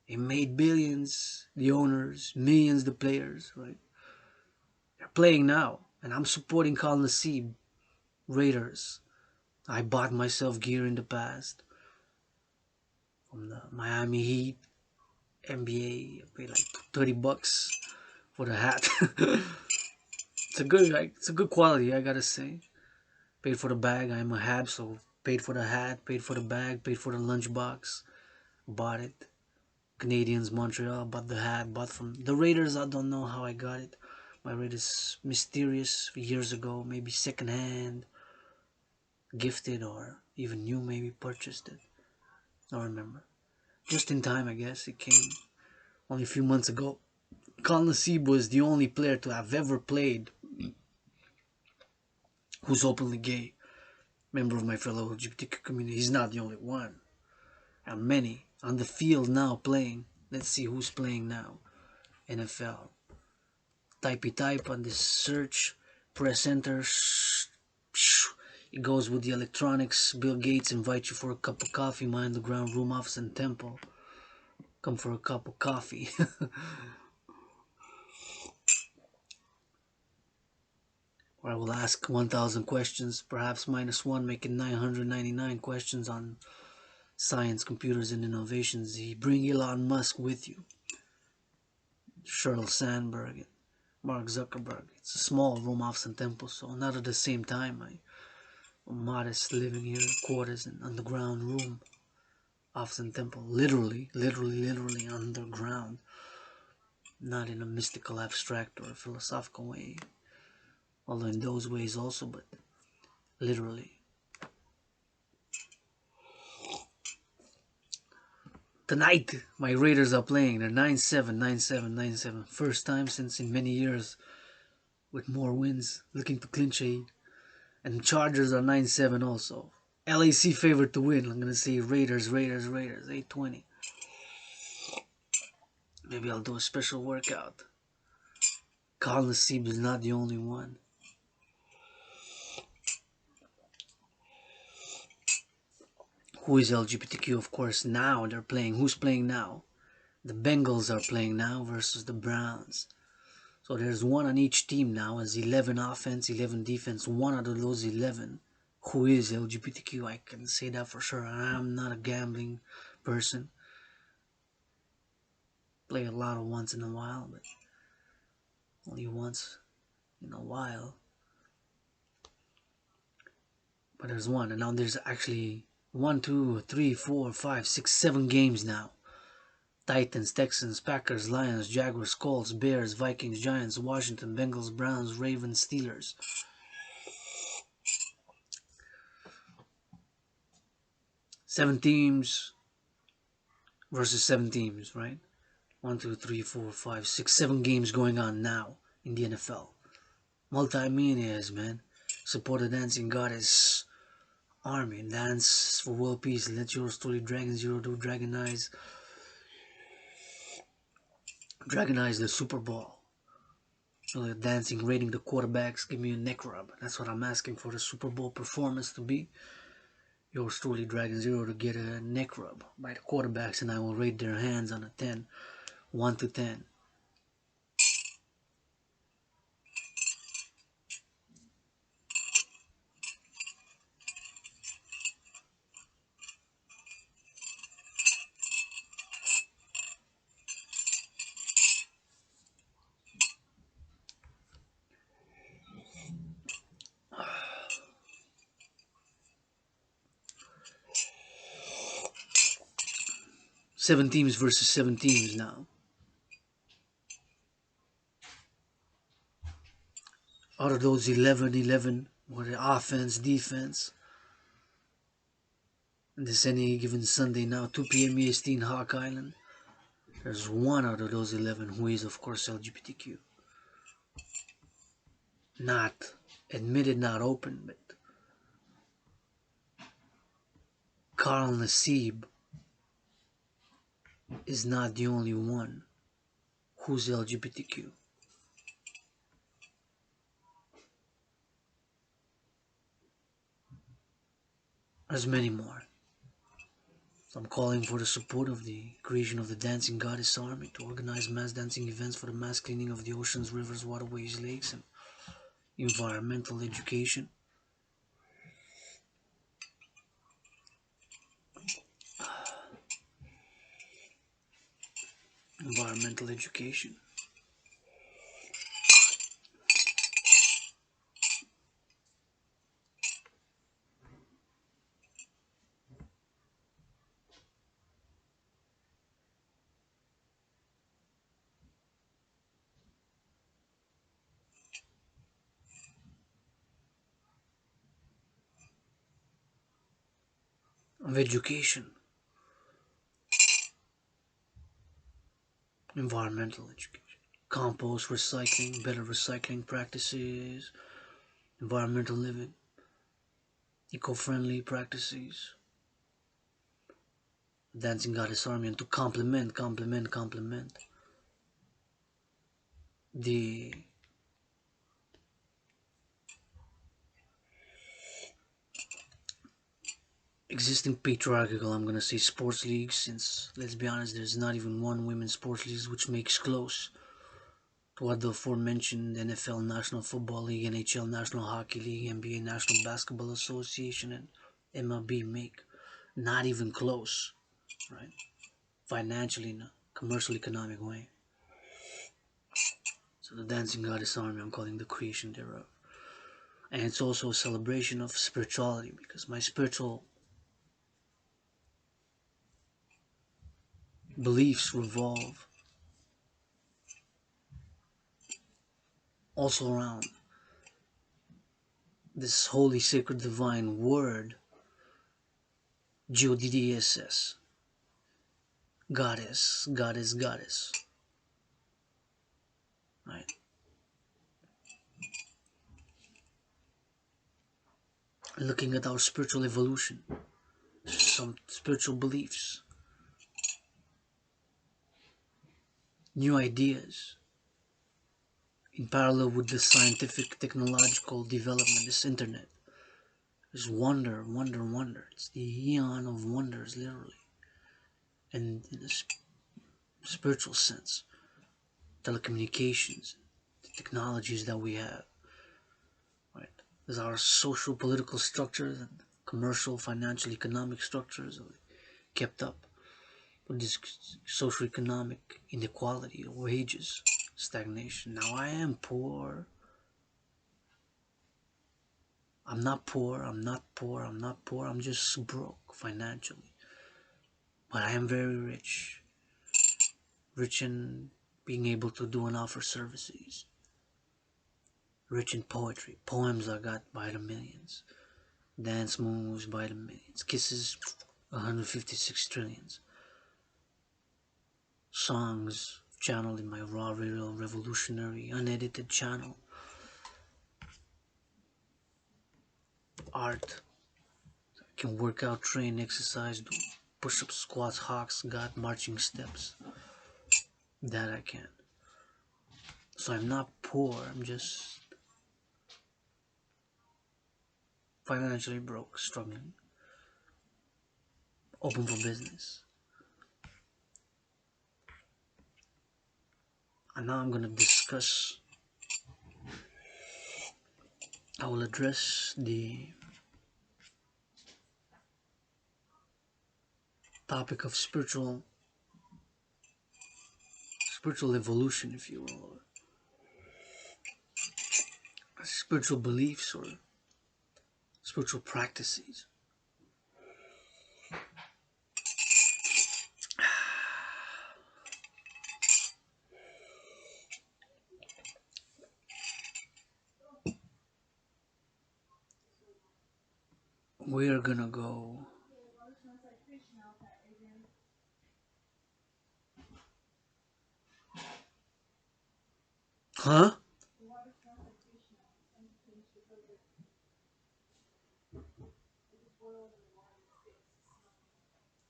They made billions, the owners, millions, the players, right? They're playing now, and I'm supporting Colin Nassib, Raiders. I bought myself gear in the past from the Miami Heat, NBA. I paid like $30 for the hat. It's a good quality, I gotta say. Paid for the bag. I'm a Hab, so paid for the hat, paid for the bag, paid for the lunchbox. Bought it. Canadians, Montreal, bought the hat, bought from the Raiders. I don't know how I got it. My Raiders mysterious years ago, maybe secondhand, gifted, or even new, maybe purchased it. I don't remember. Just in time, I guess. It came only a few months ago. Colin Nassib was the only player to have ever played who's openly gay. Member of my fellow LGBTQ community. He's not the only one. And many on the field now playing. Let's see who's playing now. NFL. Type on this search press enter. It goes with the electronics. Bill Gates invites you for a cup of coffee. My underground room, office, and temple. Come for a cup of coffee. Or I will ask 1,000 questions, perhaps -1, making 999 questions on science, computers, and innovations. You bring Elon Musk with you. Sheryl Sandberg and Mark Zuckerberg. It's a small room, office, and temple, so not at the same time. I'm modest, living here, quarters, and underground room, office, and temple. Literally underground. Not in a mystical, abstract, or philosophical way. Although in those ways also, but literally. Tonight, my Raiders are playing. They're 9-7, 9-7, 9-7. First time since in many years with more wins, looking to clinch a. And the Chargers are 9-7 also. LAC favorite to win. I'm going to say Raiders, 820. Maybe I'll do a special workout. Kal Nassib is not the only one. Who is LGBTQ? Of course, now they're playing. Who's playing now? The Bengals are playing now versus the Browns. So there's one on each team now as 11 offense, 11 defense. One out of those 11 who is LGBTQ. I can say that for sure. I'm not a gambling person. Play a lot of once in a while, but only once in a while. But there's one, and now there's actually 1, 2, 3, 4, 5, 6, 7 games now. Titans, Texans, Packers, Lions, Jaguars, Colts, Bears, Vikings, Giants, Washington, Bengals, Browns, Ravens, Steelers. Seven teams versus 7 teams, right? 1, 2, 3, 4, 5, 6, 7 games going on now in the NFL. Multi-millionaires, man. Support the dancing goddess army. Dance for world peace. Let yours truly LGBTQ do Dragonize the Super Bowl. So they're dancing, rating the quarterbacks. Give me a neck rub. That's what I'm asking for the Super Bowl performance to be. Yours truly LGBTQ to get a neck rub by the quarterbacks, and I will rate their hands on a 10, 1 to 10. Seven teams versus 7 teams now. Out of those 11, with the offense, defense. And this any given Sunday now, 2 p.m. EST in Hawk Island. There's one out of those 11 who is, of course, LGBTQ. Not admitted, not open, but Kal Nassib is not the only one who's LGBTQ. There's many more. So I'm calling for the support of the creation of the Dancing Goddess Army to organize mass dancing events for the mass cleaning of the oceans, rivers, waterways, lakes, and environmental education. Environmental education. Of education. Environmental education. Compost, recycling, better recycling practices, environmental living, eco-friendly practices. Dancing Goddess Army, and to complement the existing patriarchal, I'm gonna say, sports leagues, since, let's be honest, there's not even one women's sports league which makes close to what the aforementioned NFL National Football League, NHL National Hockey League, NBA National Basketball Association, and MLB make. Not even close, right? Financially, in a commercial economic way. So the dancing goddess army, I'm calling the creation thereof. And it's also a celebration of spirituality, because my spiritual beliefs revolve also around this holy, sacred, divine word, G-O-D-D-S-S, goddess, goddess, goddess, right? Looking at our spiritual evolution, some spiritual beliefs, new ideas, in parallel with the scientific, technological development, this internet. There's wonder, wonder, wonder. It's the eon of wonders, literally. And in a spiritual sense, telecommunications, the technologies that we have, right? There's our social, political structures and commercial, financial, economic structures kept up with this social economic inequality, wages, stagnation. Now I am poor. I'm not poor, I'm not poor, I'm not poor, I'm just broke financially. But I am very rich. Rich in being able to do and offer services. Rich in poetry. Poems I got by the millions. Dance moves by the millions. Kisses, 156 trillions. Songs channeled in my raw, real, revolutionary, unedited channel. Art. I can work out, train, exercise, do push-ups, squats, hawks, got marching steps. That I can. So I'm not poor, I'm just financially broke, struggling. Open for business. And now I'm gonna discuss, I will address the topic of spiritual evolution, if you will, or spiritual beliefs or spiritual practices. We're gonna go. Huh?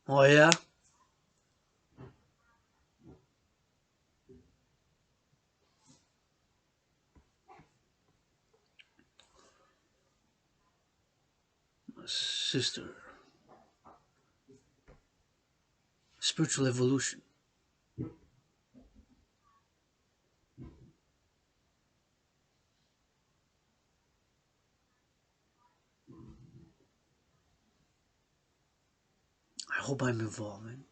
Oh yeah? Sister. Spiritual evolution. I hope I'm evolving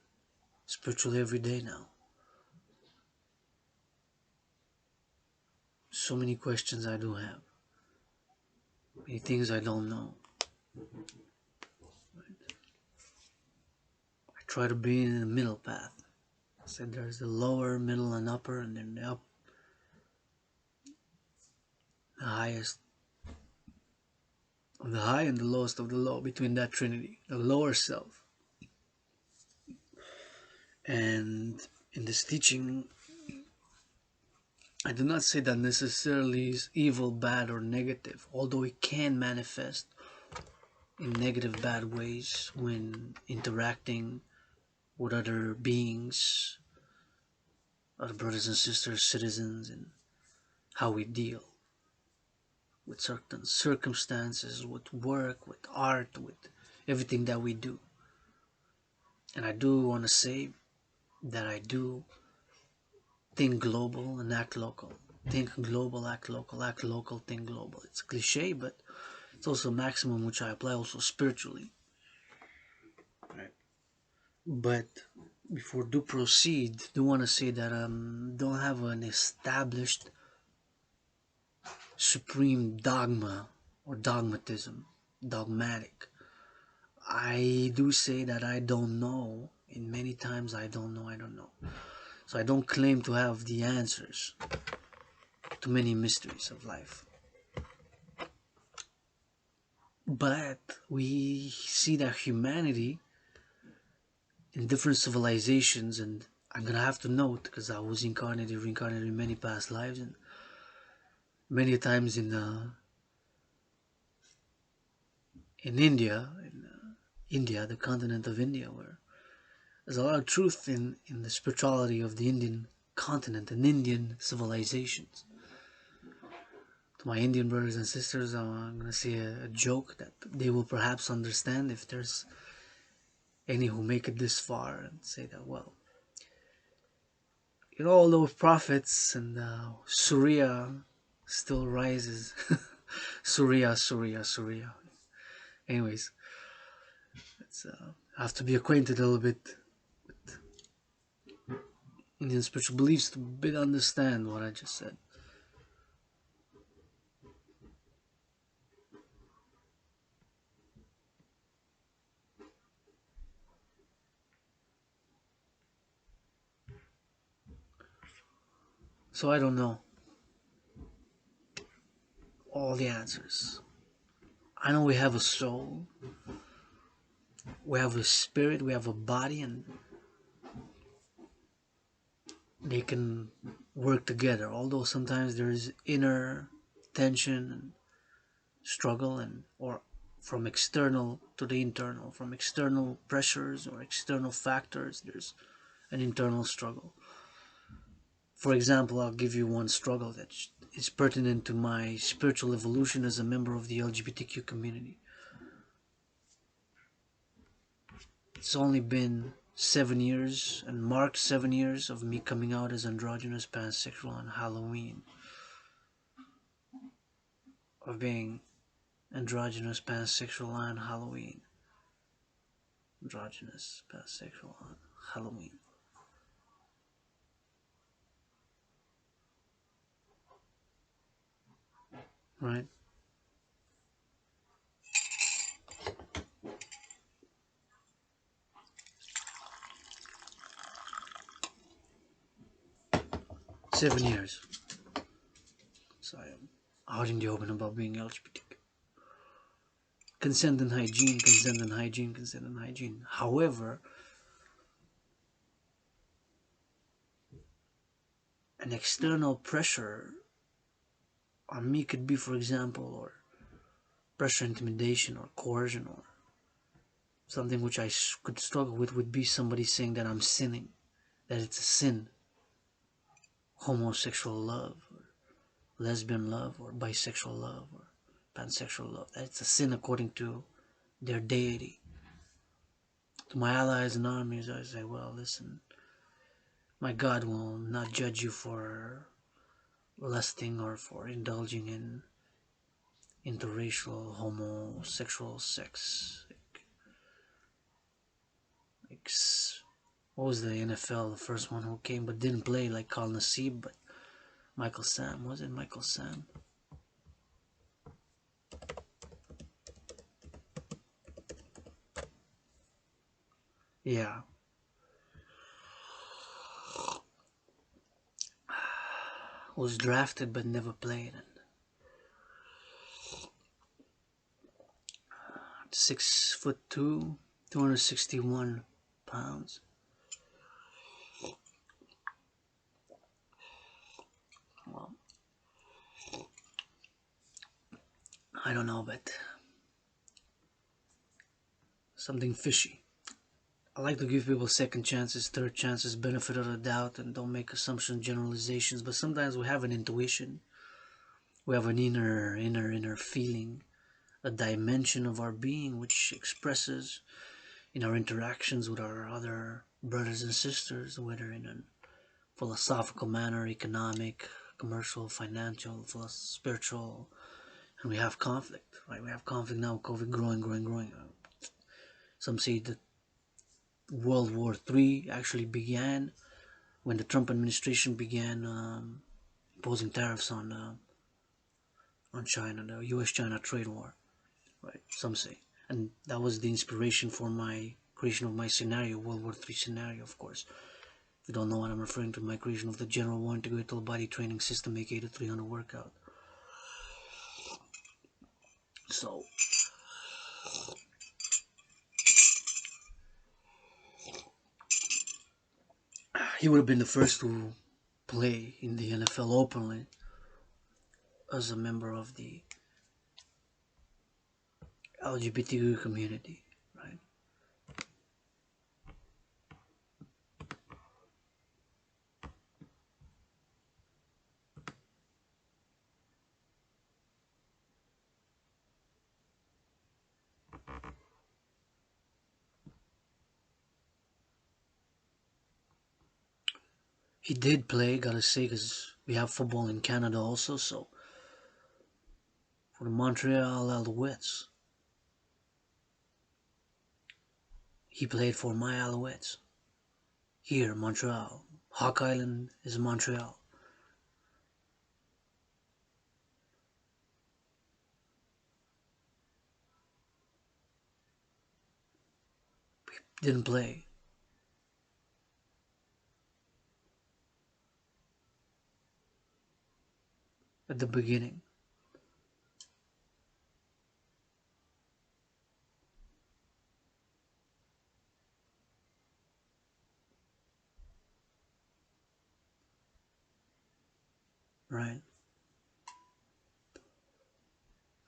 spiritually every day now. So many questions I do have. Many things I don't know. I try to be in the middle path. I said there's the lower, middle, and upper, and then the highest of the high and the lowest of the low, between that trinity, the lower self. And in this teaching, I do not say that necessarily is evil, bad, or negative, although it can manifest in negative, bad ways when interacting with other beings, other brothers and sisters, citizens, and how we deal with certain circumstances, with work, with art, with everything that we do. And I do want to say that I do think global and act local. Think global, act local, think global. It's a cliche, but it's also a maximum which I apply also spiritually. Right. But before do proceed, do want to say that don't have an established supreme dogma or dogmatic. I do say that I don't know, and many times I don't know. So I don't claim to have the answers to many mysteries of life. But we see that humanity in different civilizations, and I'm gonna have to note because I was reincarnated in many past lives, and many times in India, the continent of India, where there's a lot of truth in the spirituality of the Indian continent and Indian civilizations. To my Indian brothers and sisters, I'm going to say a joke that they will perhaps understand if there's any who make it this far and say that, well, you know, all those prophets and Surya still rises. Surya. Anyways, it's, I have to be acquainted a little bit with Indian spiritual beliefs to a bit understand what I just said. So I don't know all the answers. I know we have a soul, we have a spirit, we have a body, and they can work together. Although sometimes there is inner tension and struggle, and or from external to the internal, from external pressures or external factors, there's an internal struggle. For example, I'll give you one struggle that is pertinent to my spiritual evolution as a member of the LGBTQ community. It's only been 7 years and marked 7 years of me coming out as androgynous pansexual on Halloween. Of being androgynous pansexual on Halloween. Androgynous pansexual on Halloween. Right? Seven years. So I am out in the open about being LGBTQ. Consent and hygiene, consent and hygiene, consent and hygiene. However, an external pressure on me could be, for example, or pressure, intimidation, or coercion, or something which I could struggle with would be somebody saying that I'm sinning, that it's a sin. Homosexual love, or lesbian love, or bisexual love, or pansexual love. That it's a sin according to their deity. To my allies and armies, I say, well, listen, my God will not judge you for lusting or for indulging in interracial homosexual sex. Like what was the NFL, the first one who came but didn't play, like Kal Nassib, but Michael Sam, was it Michael Sam? Yeah. Was drafted but never played. 6'2", 261 pounds. Well, I don't know, but something fishy. I like to give people second chances, third chances, benefit of the doubt, and don't make assumptions, generalizations. But sometimes we have an intuition, we have an inner feeling, a dimension of our being which expresses in our interactions with our other brothers and sisters, whether in a philosophical manner, economic, commercial, financial, spiritual, and we have conflict, right? We have conflict now, COVID growing. Some say that World War III actually began when the Trump administration began imposing tariffs on China, the U.S.-China trade war, right? Some say, and that was the inspiration for my creation of my scenario, World War III scenario, of course. If you don't know what I'm referring to, my creation of the General War Integrated Body Training System, aka the 300 workout. So, he would have been the first to play in the NFL openly as a member of the LGBTQ community, right? He did play, gotta say, because we have football in Canada also, so for the Montreal Alouettes. He played for my Alouettes. Here, Montreal. Hawk Island is Montreal. He didn't play. At the beginning. Right?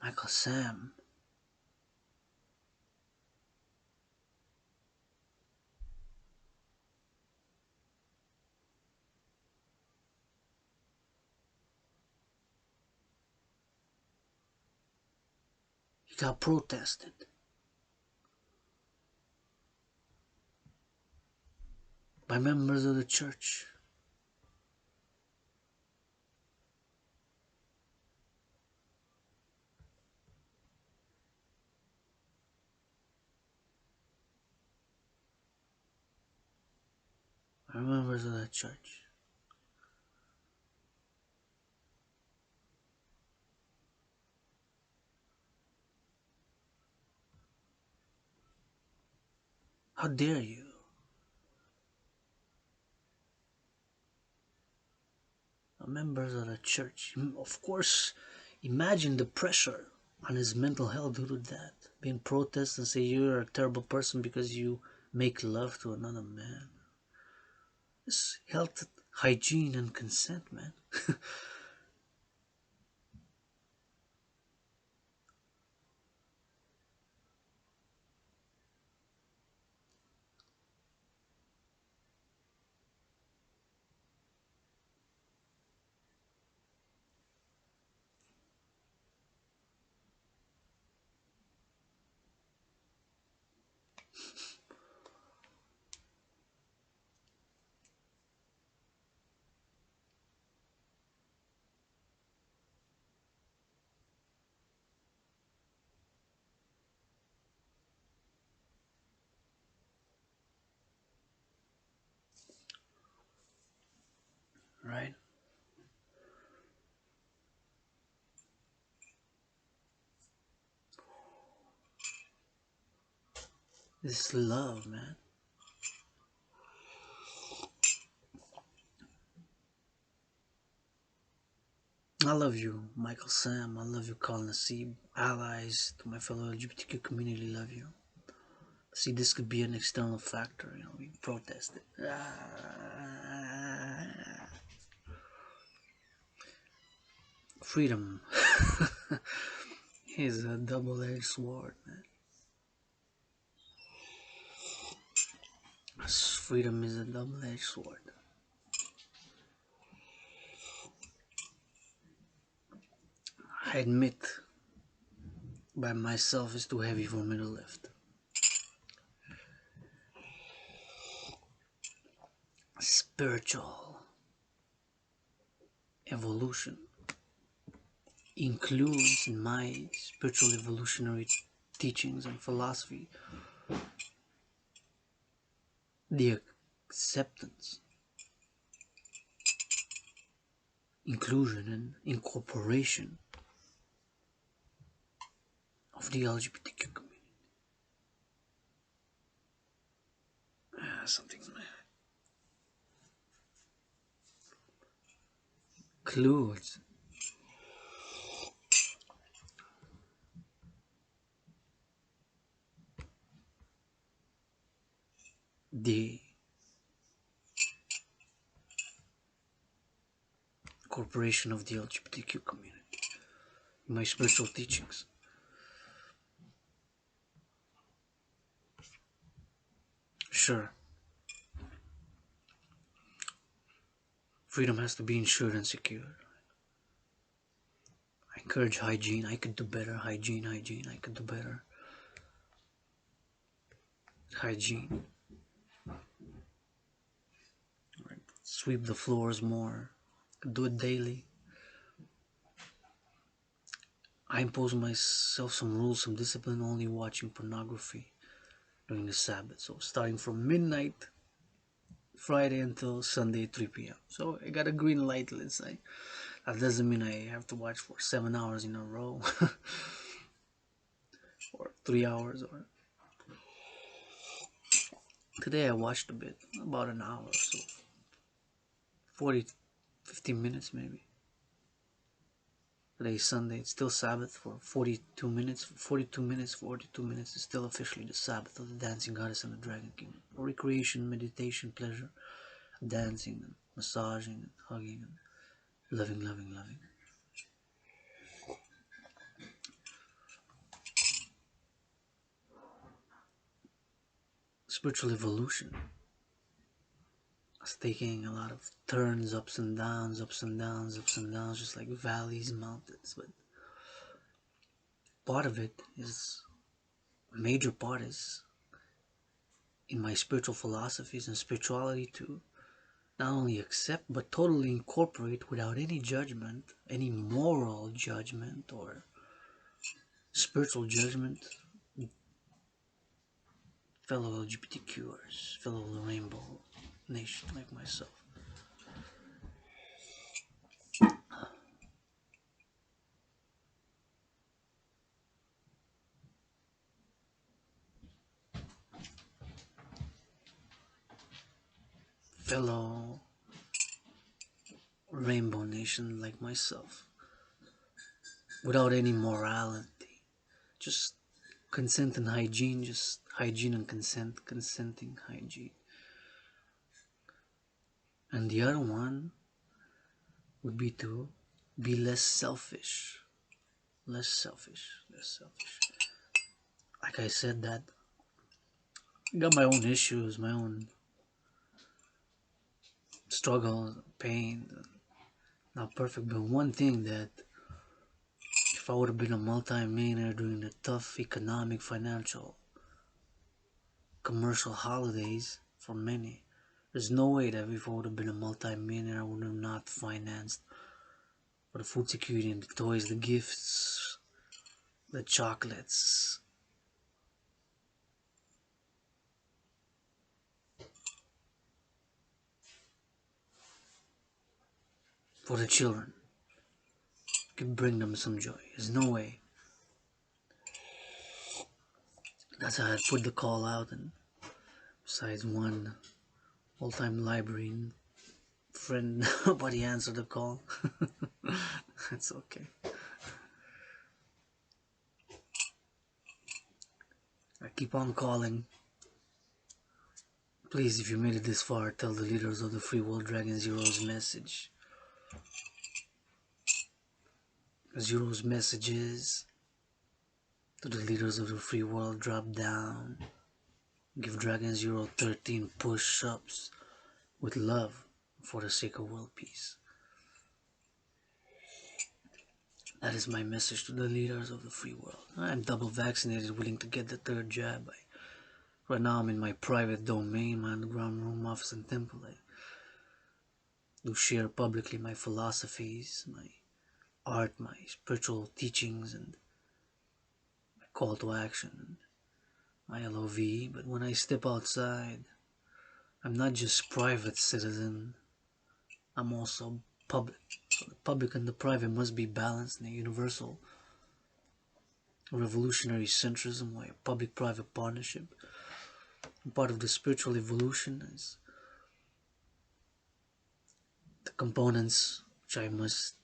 Michael Sam. He got protested. By members of the church. By members of the church. How dare you? Members of the church. Of course, imagine the pressure on his mental health due to that. Being protested and say you're a terrible person because you make love to another man. It's health, hygiene, and consent, man. Right? This is love, man. I love you, Michael Sam. I love you, Colin Nasib. Allies to my fellow LGBTQ community love you. See, this could be an external factor, you know, we protested. Freedom is a double-edged sword, man. Freedom is a double-edged sword. I admit by myself is too heavy for me to lift. Spiritual evolution includes in my spiritual evolutionary teachings and philosophy the acceptance, inclusion, and incorporation of the LGBTQ community. Something's in my head. Includes the incorporation of the LGBTQ community in my spiritual teachings. Sure, freedom has to be ensured and secured. I encourage hygiene. I could do better. Hygiene. I could do better. Hygiene. Right. Sweep the floors more. Do it daily. I impose myself some rules, some discipline, only watching pornography during the Sabbath. So starting from midnight Friday until Sunday 3 p.m. So I got a green light, let's say. That doesn't mean I have to watch for 7 hours in a row or 3 hours. Or today I watched a bit, about an hour or so, 50 minutes maybe. Today is Sunday, it's still Sabbath for 42 minutes. 42 minutes is still officially the Sabbath of the dancing goddess and the Dragon King. Recreation, meditation, pleasure, dancing, and massaging, and hugging, and loving. Spiritual evolution is taking a lot of turns, ups and downs, just like valleys, mountains. But part of it is, a major part is in my spiritual philosophies and spirituality to not only accept but totally incorporate without any judgment, any moral judgment or spiritual judgment, fellow LGBTQers, fellow Rainbow Nation like myself. Fellow Rainbow Nation like myself, without any morality, just consent and hygiene, just hygiene and consent, consenting hygiene. And the other one would be to be less selfish. Like I said, that I got my own issues, my own struggles, pain, not perfect, but one thing that if I would have been a multi-millionaire during the tough economic, financial, commercial holidays for many, there's no way that if I would have been a multi-millionaire I would have not financed for the food security and the toys, the gifts, the chocolates, for the children. Could bring them some joy. There's no way. That's how I put the call out, and besides one all-time library friend, nobody answered the call. That's okay. I keep on calling. Please, if you made it this far, tell the leaders of the free world Dragan Zero's message. Zero's messages to the leaders of the free world: drop down, give Dragan Zero 13 push-ups with love for the sake of world peace. That is my message to the leaders of the free world. I'm double vaccinated, willing to get the third jab. Right now I'm in my private domain, my underground room, office and temple. I do share publicly my philosophies, my art, my spiritual teachings, and my call to action, and my LOV. But when I step outside, I'm not just private citizen, I'm also public. So the public and the private must be balanced in a universal revolutionary centrism, where public-private partnership. And part of the spiritual evolution is the components, which I must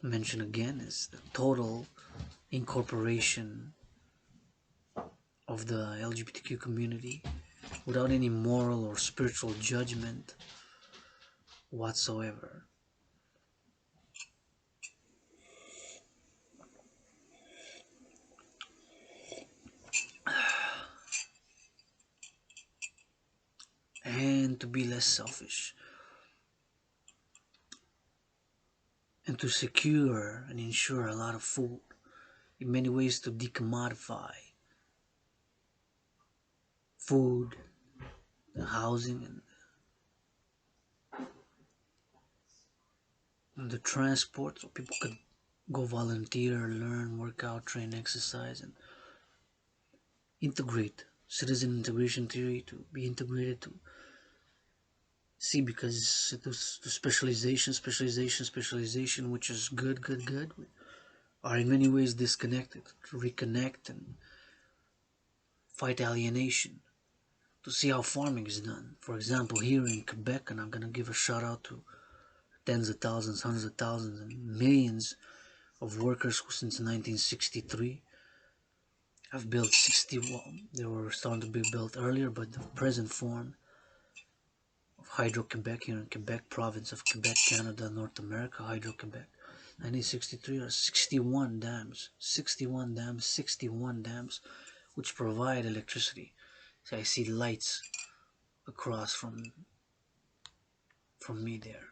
mention again, is the total incorporation of the LGBTQ community without any moral or spiritual judgment whatsoever. And to be less selfish, and to secure and ensure a lot of food, in many ways to decommodify food, the housing, and the transport, so people could go volunteer, learn, work out, train, exercise, and integrate. Citizen integration theory, to be integrated, to see, because to specialization, which is good, are in many ways disconnected. To reconnect and fight alienation, to see how farming is done. For example, here in Quebec, and I'm going to give a shout out to tens of thousands, hundreds of thousands, and millions of workers who since 1963 have built 61. They were starting to be built earlier, but the present form of Hydro-Quebec here in Quebec, province of Quebec, Canada, North America, Hydro-Quebec. 1963 are 61 dams, 61 dams, which provide electricity. So I see lights across from me there.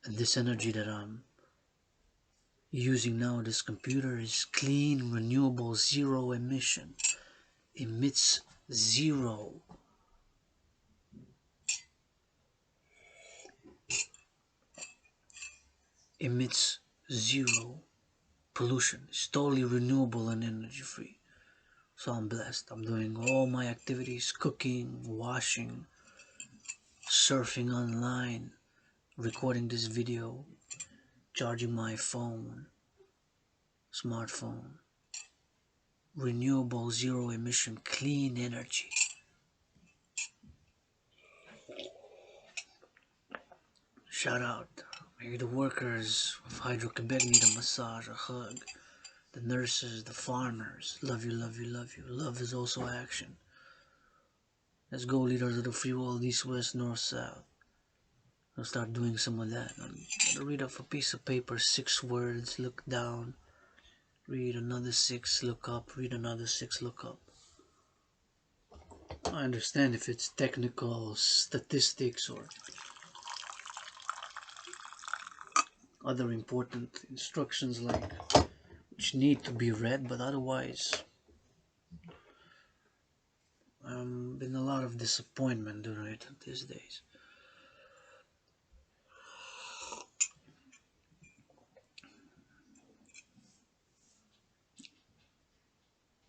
And this energy that I'm using now, this computer, is clean, renewable, zero emission, emits zero pollution. It's totally renewable and energy free. So I'm blessed. I'm doing all my activities, cooking, washing, surfing online, recording this video, charging my phone, smartphone. Renewable, zero emission, clean energy. Shout out. Maybe the workers of Hydro-Quebec need a massage, a hug. The nurses, the farmers. Love you, love you, love you. Love is also action. Let's go, leaders of the free world, east, west, north, south. I'll start doing some of that. I'll read off a piece of paper, 6 words, look down. Read another 6, look up. Read another 6, look up. I understand if it's technical statistics or other important instructions like which need to be read, but otherwise been a lot of disappointment during it these days.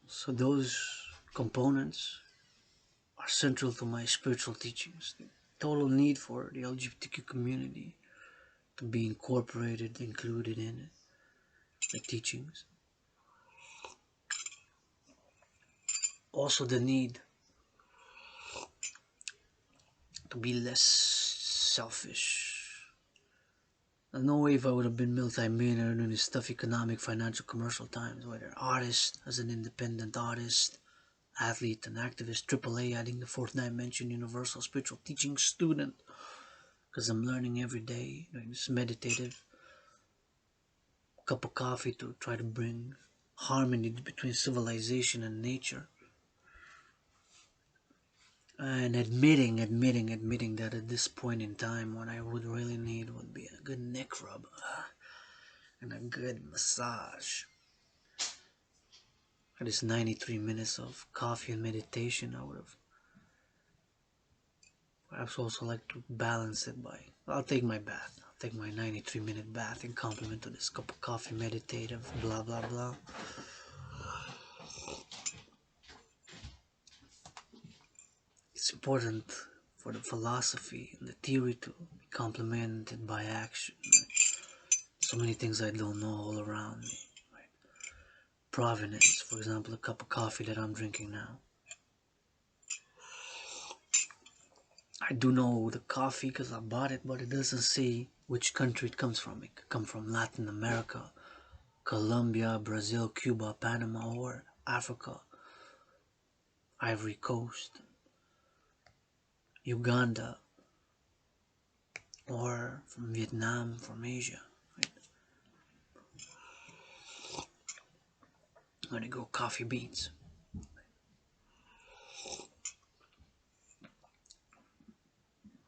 So those components are central to my spiritual teachings. The total need for the LGBTQ community to be incorporated, included in it, the teachings. Also the need to be less selfish. There's no way if I would have been multi-millionaire in these tough economic, financial, commercial times, whether artist, as an independent artist, athlete and activist, AAA, adding the fourth dimension, universal spiritual teaching student, because I'm learning every day, doing this meditative cup of coffee to try to bring harmony between civilization and nature. and admitting that at this point in time, what I would really need would be a good neck rub and a good massage. For this 93 minutes of coffee and meditation, I would have perhaps also like to balance it by, I'll take my bath. I'll take my 93-minute bath in complement to this cup of coffee, meditative, blah blah blah. It's important for the philosophy and the theory to be complemented by action. Right? So many things I don't know all around me. Right? Provenance, for example, a cup of coffee that I'm drinking now. I do know the coffee because I bought it, but it doesn't say which country it comes from. It could come from Latin America, Colombia, Brazil, Cuba, Panama, or Africa, Ivory Coast, Uganda, or from Vietnam, from Asia. Right? I'm gonna go coffee beans.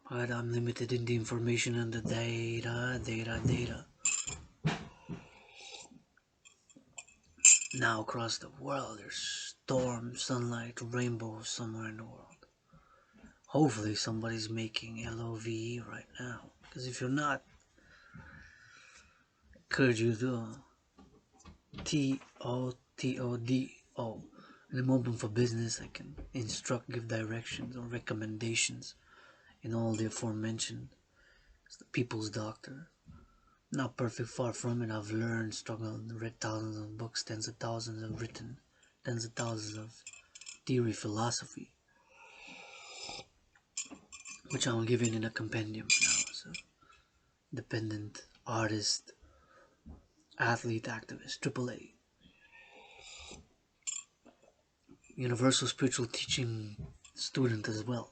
But I'm limited in the information and the data. Now across the world, there's storms, sunlight, rainbows somewhere in the world. Hopefully somebody's making LOVE right now. Because if you're not, I encourage you to TOTODO. And I'm open for business. I can instruct, give directions or recommendations in all the aforementioned. It's the people's doctor. Not perfect, far from it. I've learned, struggled, read thousands of books, tens of thousands have written, tens of thousands of theory, philosophy, which I'm giving in a compendium now. So, dependent artist, athlete, activist, AAA, universal spiritual teaching student as well.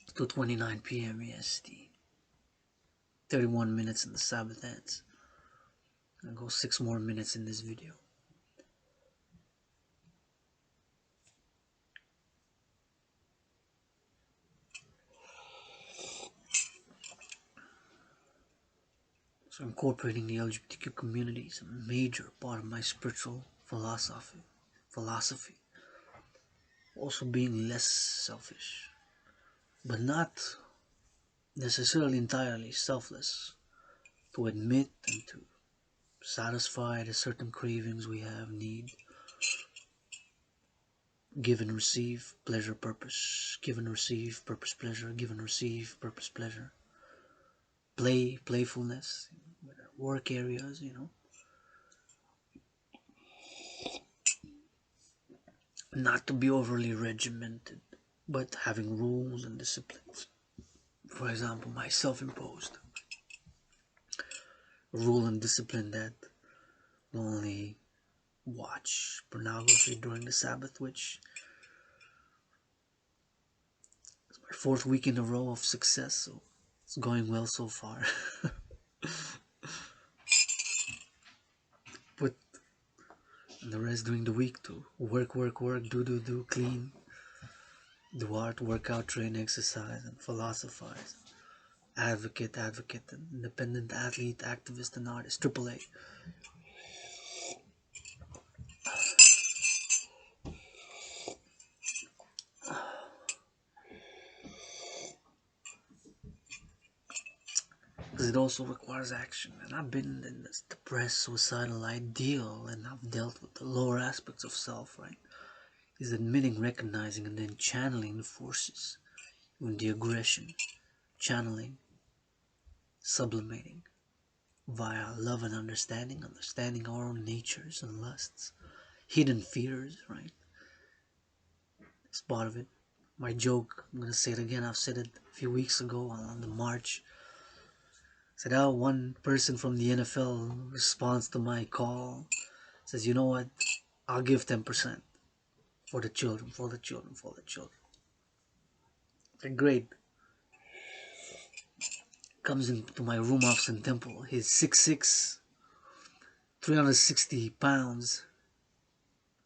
It's 2:29 p.m. EST. 31 minutes and the Sabbath ends. I'll go 6 more minutes in this video. So incorporating the LGBTQ community is a major part of my spiritual philosophy. Also being less selfish, but not necessarily entirely selfless, to admit and to satisfy the certain cravings we have, need, give and receive, pleasure, purpose, give and receive, purpose, pleasure, give and receive, purpose, pleasure, playfulness, work areas, not to be overly regimented, but having rules and disciplines. For example, my self-imposed rule and discipline that will only watch pornography during the Sabbath, which is my 4th week in a row of success, so it's going well so far. But the rest during the week to work, do, clean, do art, workout, train, exercise, and philosophize. Advocate, independent athlete, activist, and artist, AAA. Because it also requires action, and I've been in this depressed, suicidal ideal, and I've dealt with the lower aspects of self, right? Is admitting, recognizing, and then channeling the forces, even the aggression, channeling, sublimating, via love and understanding our own natures and lusts, hidden fears, right? It's part of it. My joke, I'm gonna say it again, I've said it a few weeks ago on the march. I said, oh, one person from the NFL responds to my call, says, you know what, I'll give 10% for the children. Okay, great. comes into my room office in Temple. He's 6'6", 360 pounds.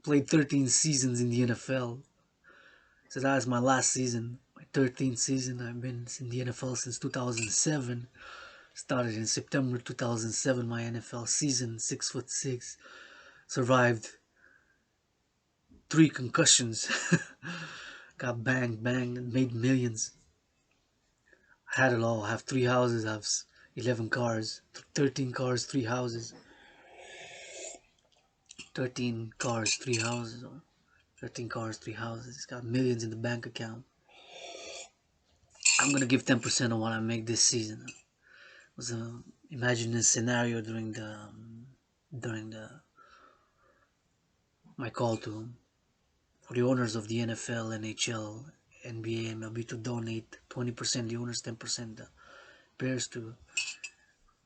Played 13 seasons in the NFL. So that was my last season, my 13th season. I've been in the NFL since 2007. Started in September 2007, my NFL season, 6'6". Survived 3 concussions. Got banged, and made millions. I had it all. I have 3 houses, I have 11 cars, 13 cars, 3 houses. 13 cars, 3 houses. 13 cars, 3 houses. Got millions in the bank account. I'm gonna give 10% of what I make this season. It was imagine a scenario during my call to for the owners of the NFL, NHL, NBA, MLB to donate 20% the owners, 10% the players to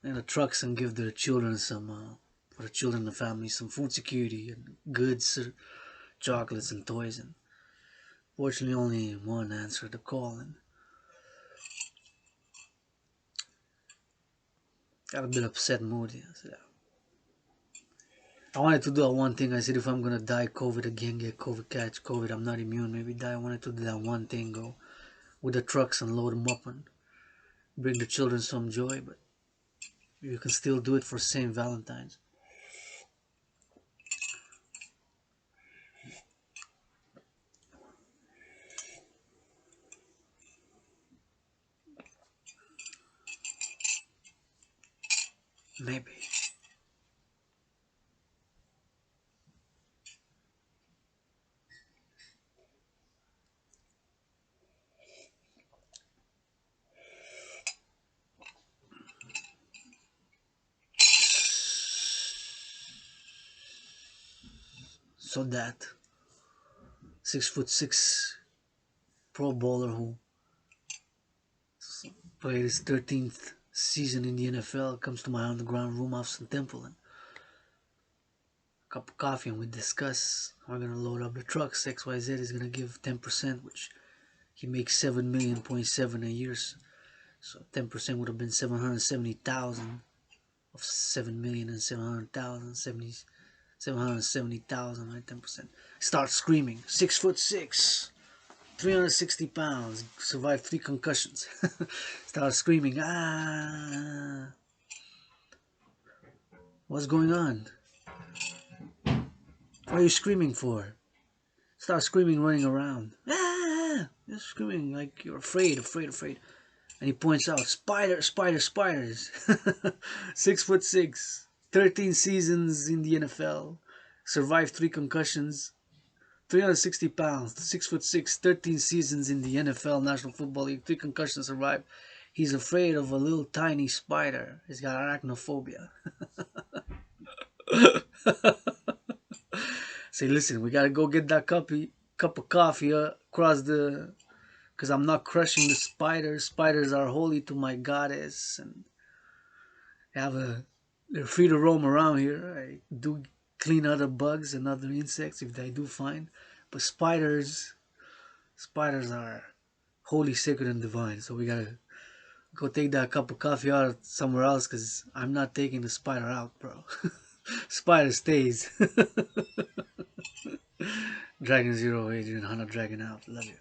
the trucks, and give their children some for the children and the family some food security and goods, chocolates and toys. And fortunately only one answered the call, and got a bit upset mood. So I wanted to do one thing. I said, if I'm gonna die COVID again, get COVID, catch COVID, I'm not immune, maybe die. I wanted to do that one thing, go with the trucks and load them up and bring the children some joy. But you can still do it for St. Valentine's. Maybe. So that 6'6" Pro Bowler who played his 13th season in the NFL comes to my underground room office in Temple, and a cup of coffee, and we discuss. We're gonna load up the trucks. XYZ is gonna give 10%, which he makes 7.7 million a year. So 10% would have been 770,000 of 7,700,000, 770,000, right? 10%. Start screaming. 6'6", 360 pounds, survived 3 concussions. Start screaming, ah! What's going on? What are you screaming for? Start screaming, running around. Ah! You're screaming like you're afraid. And he points out, spiders. 6'6", 13 seasons in the NFL, survived 3 concussions, 360 pounds, 6'6", 13 seasons in the NFL, National Football League, 3 concussions survived. He's afraid of a little tiny spider. He's got arachnophobia. Say, listen, we gotta go get that cup of coffee across the... Because I'm not crushing the spiders. Spiders are holy to my goddess, and they're free to roam around here. I do clean other bugs and other insects if they do find, but spiders are holy, sacred, and divine. So we gotta go take that cup of coffee out somewhere else, because I'm not taking the spider out, bro. Spider stays. Dragan 0, Adrian, Dragan out. Love you.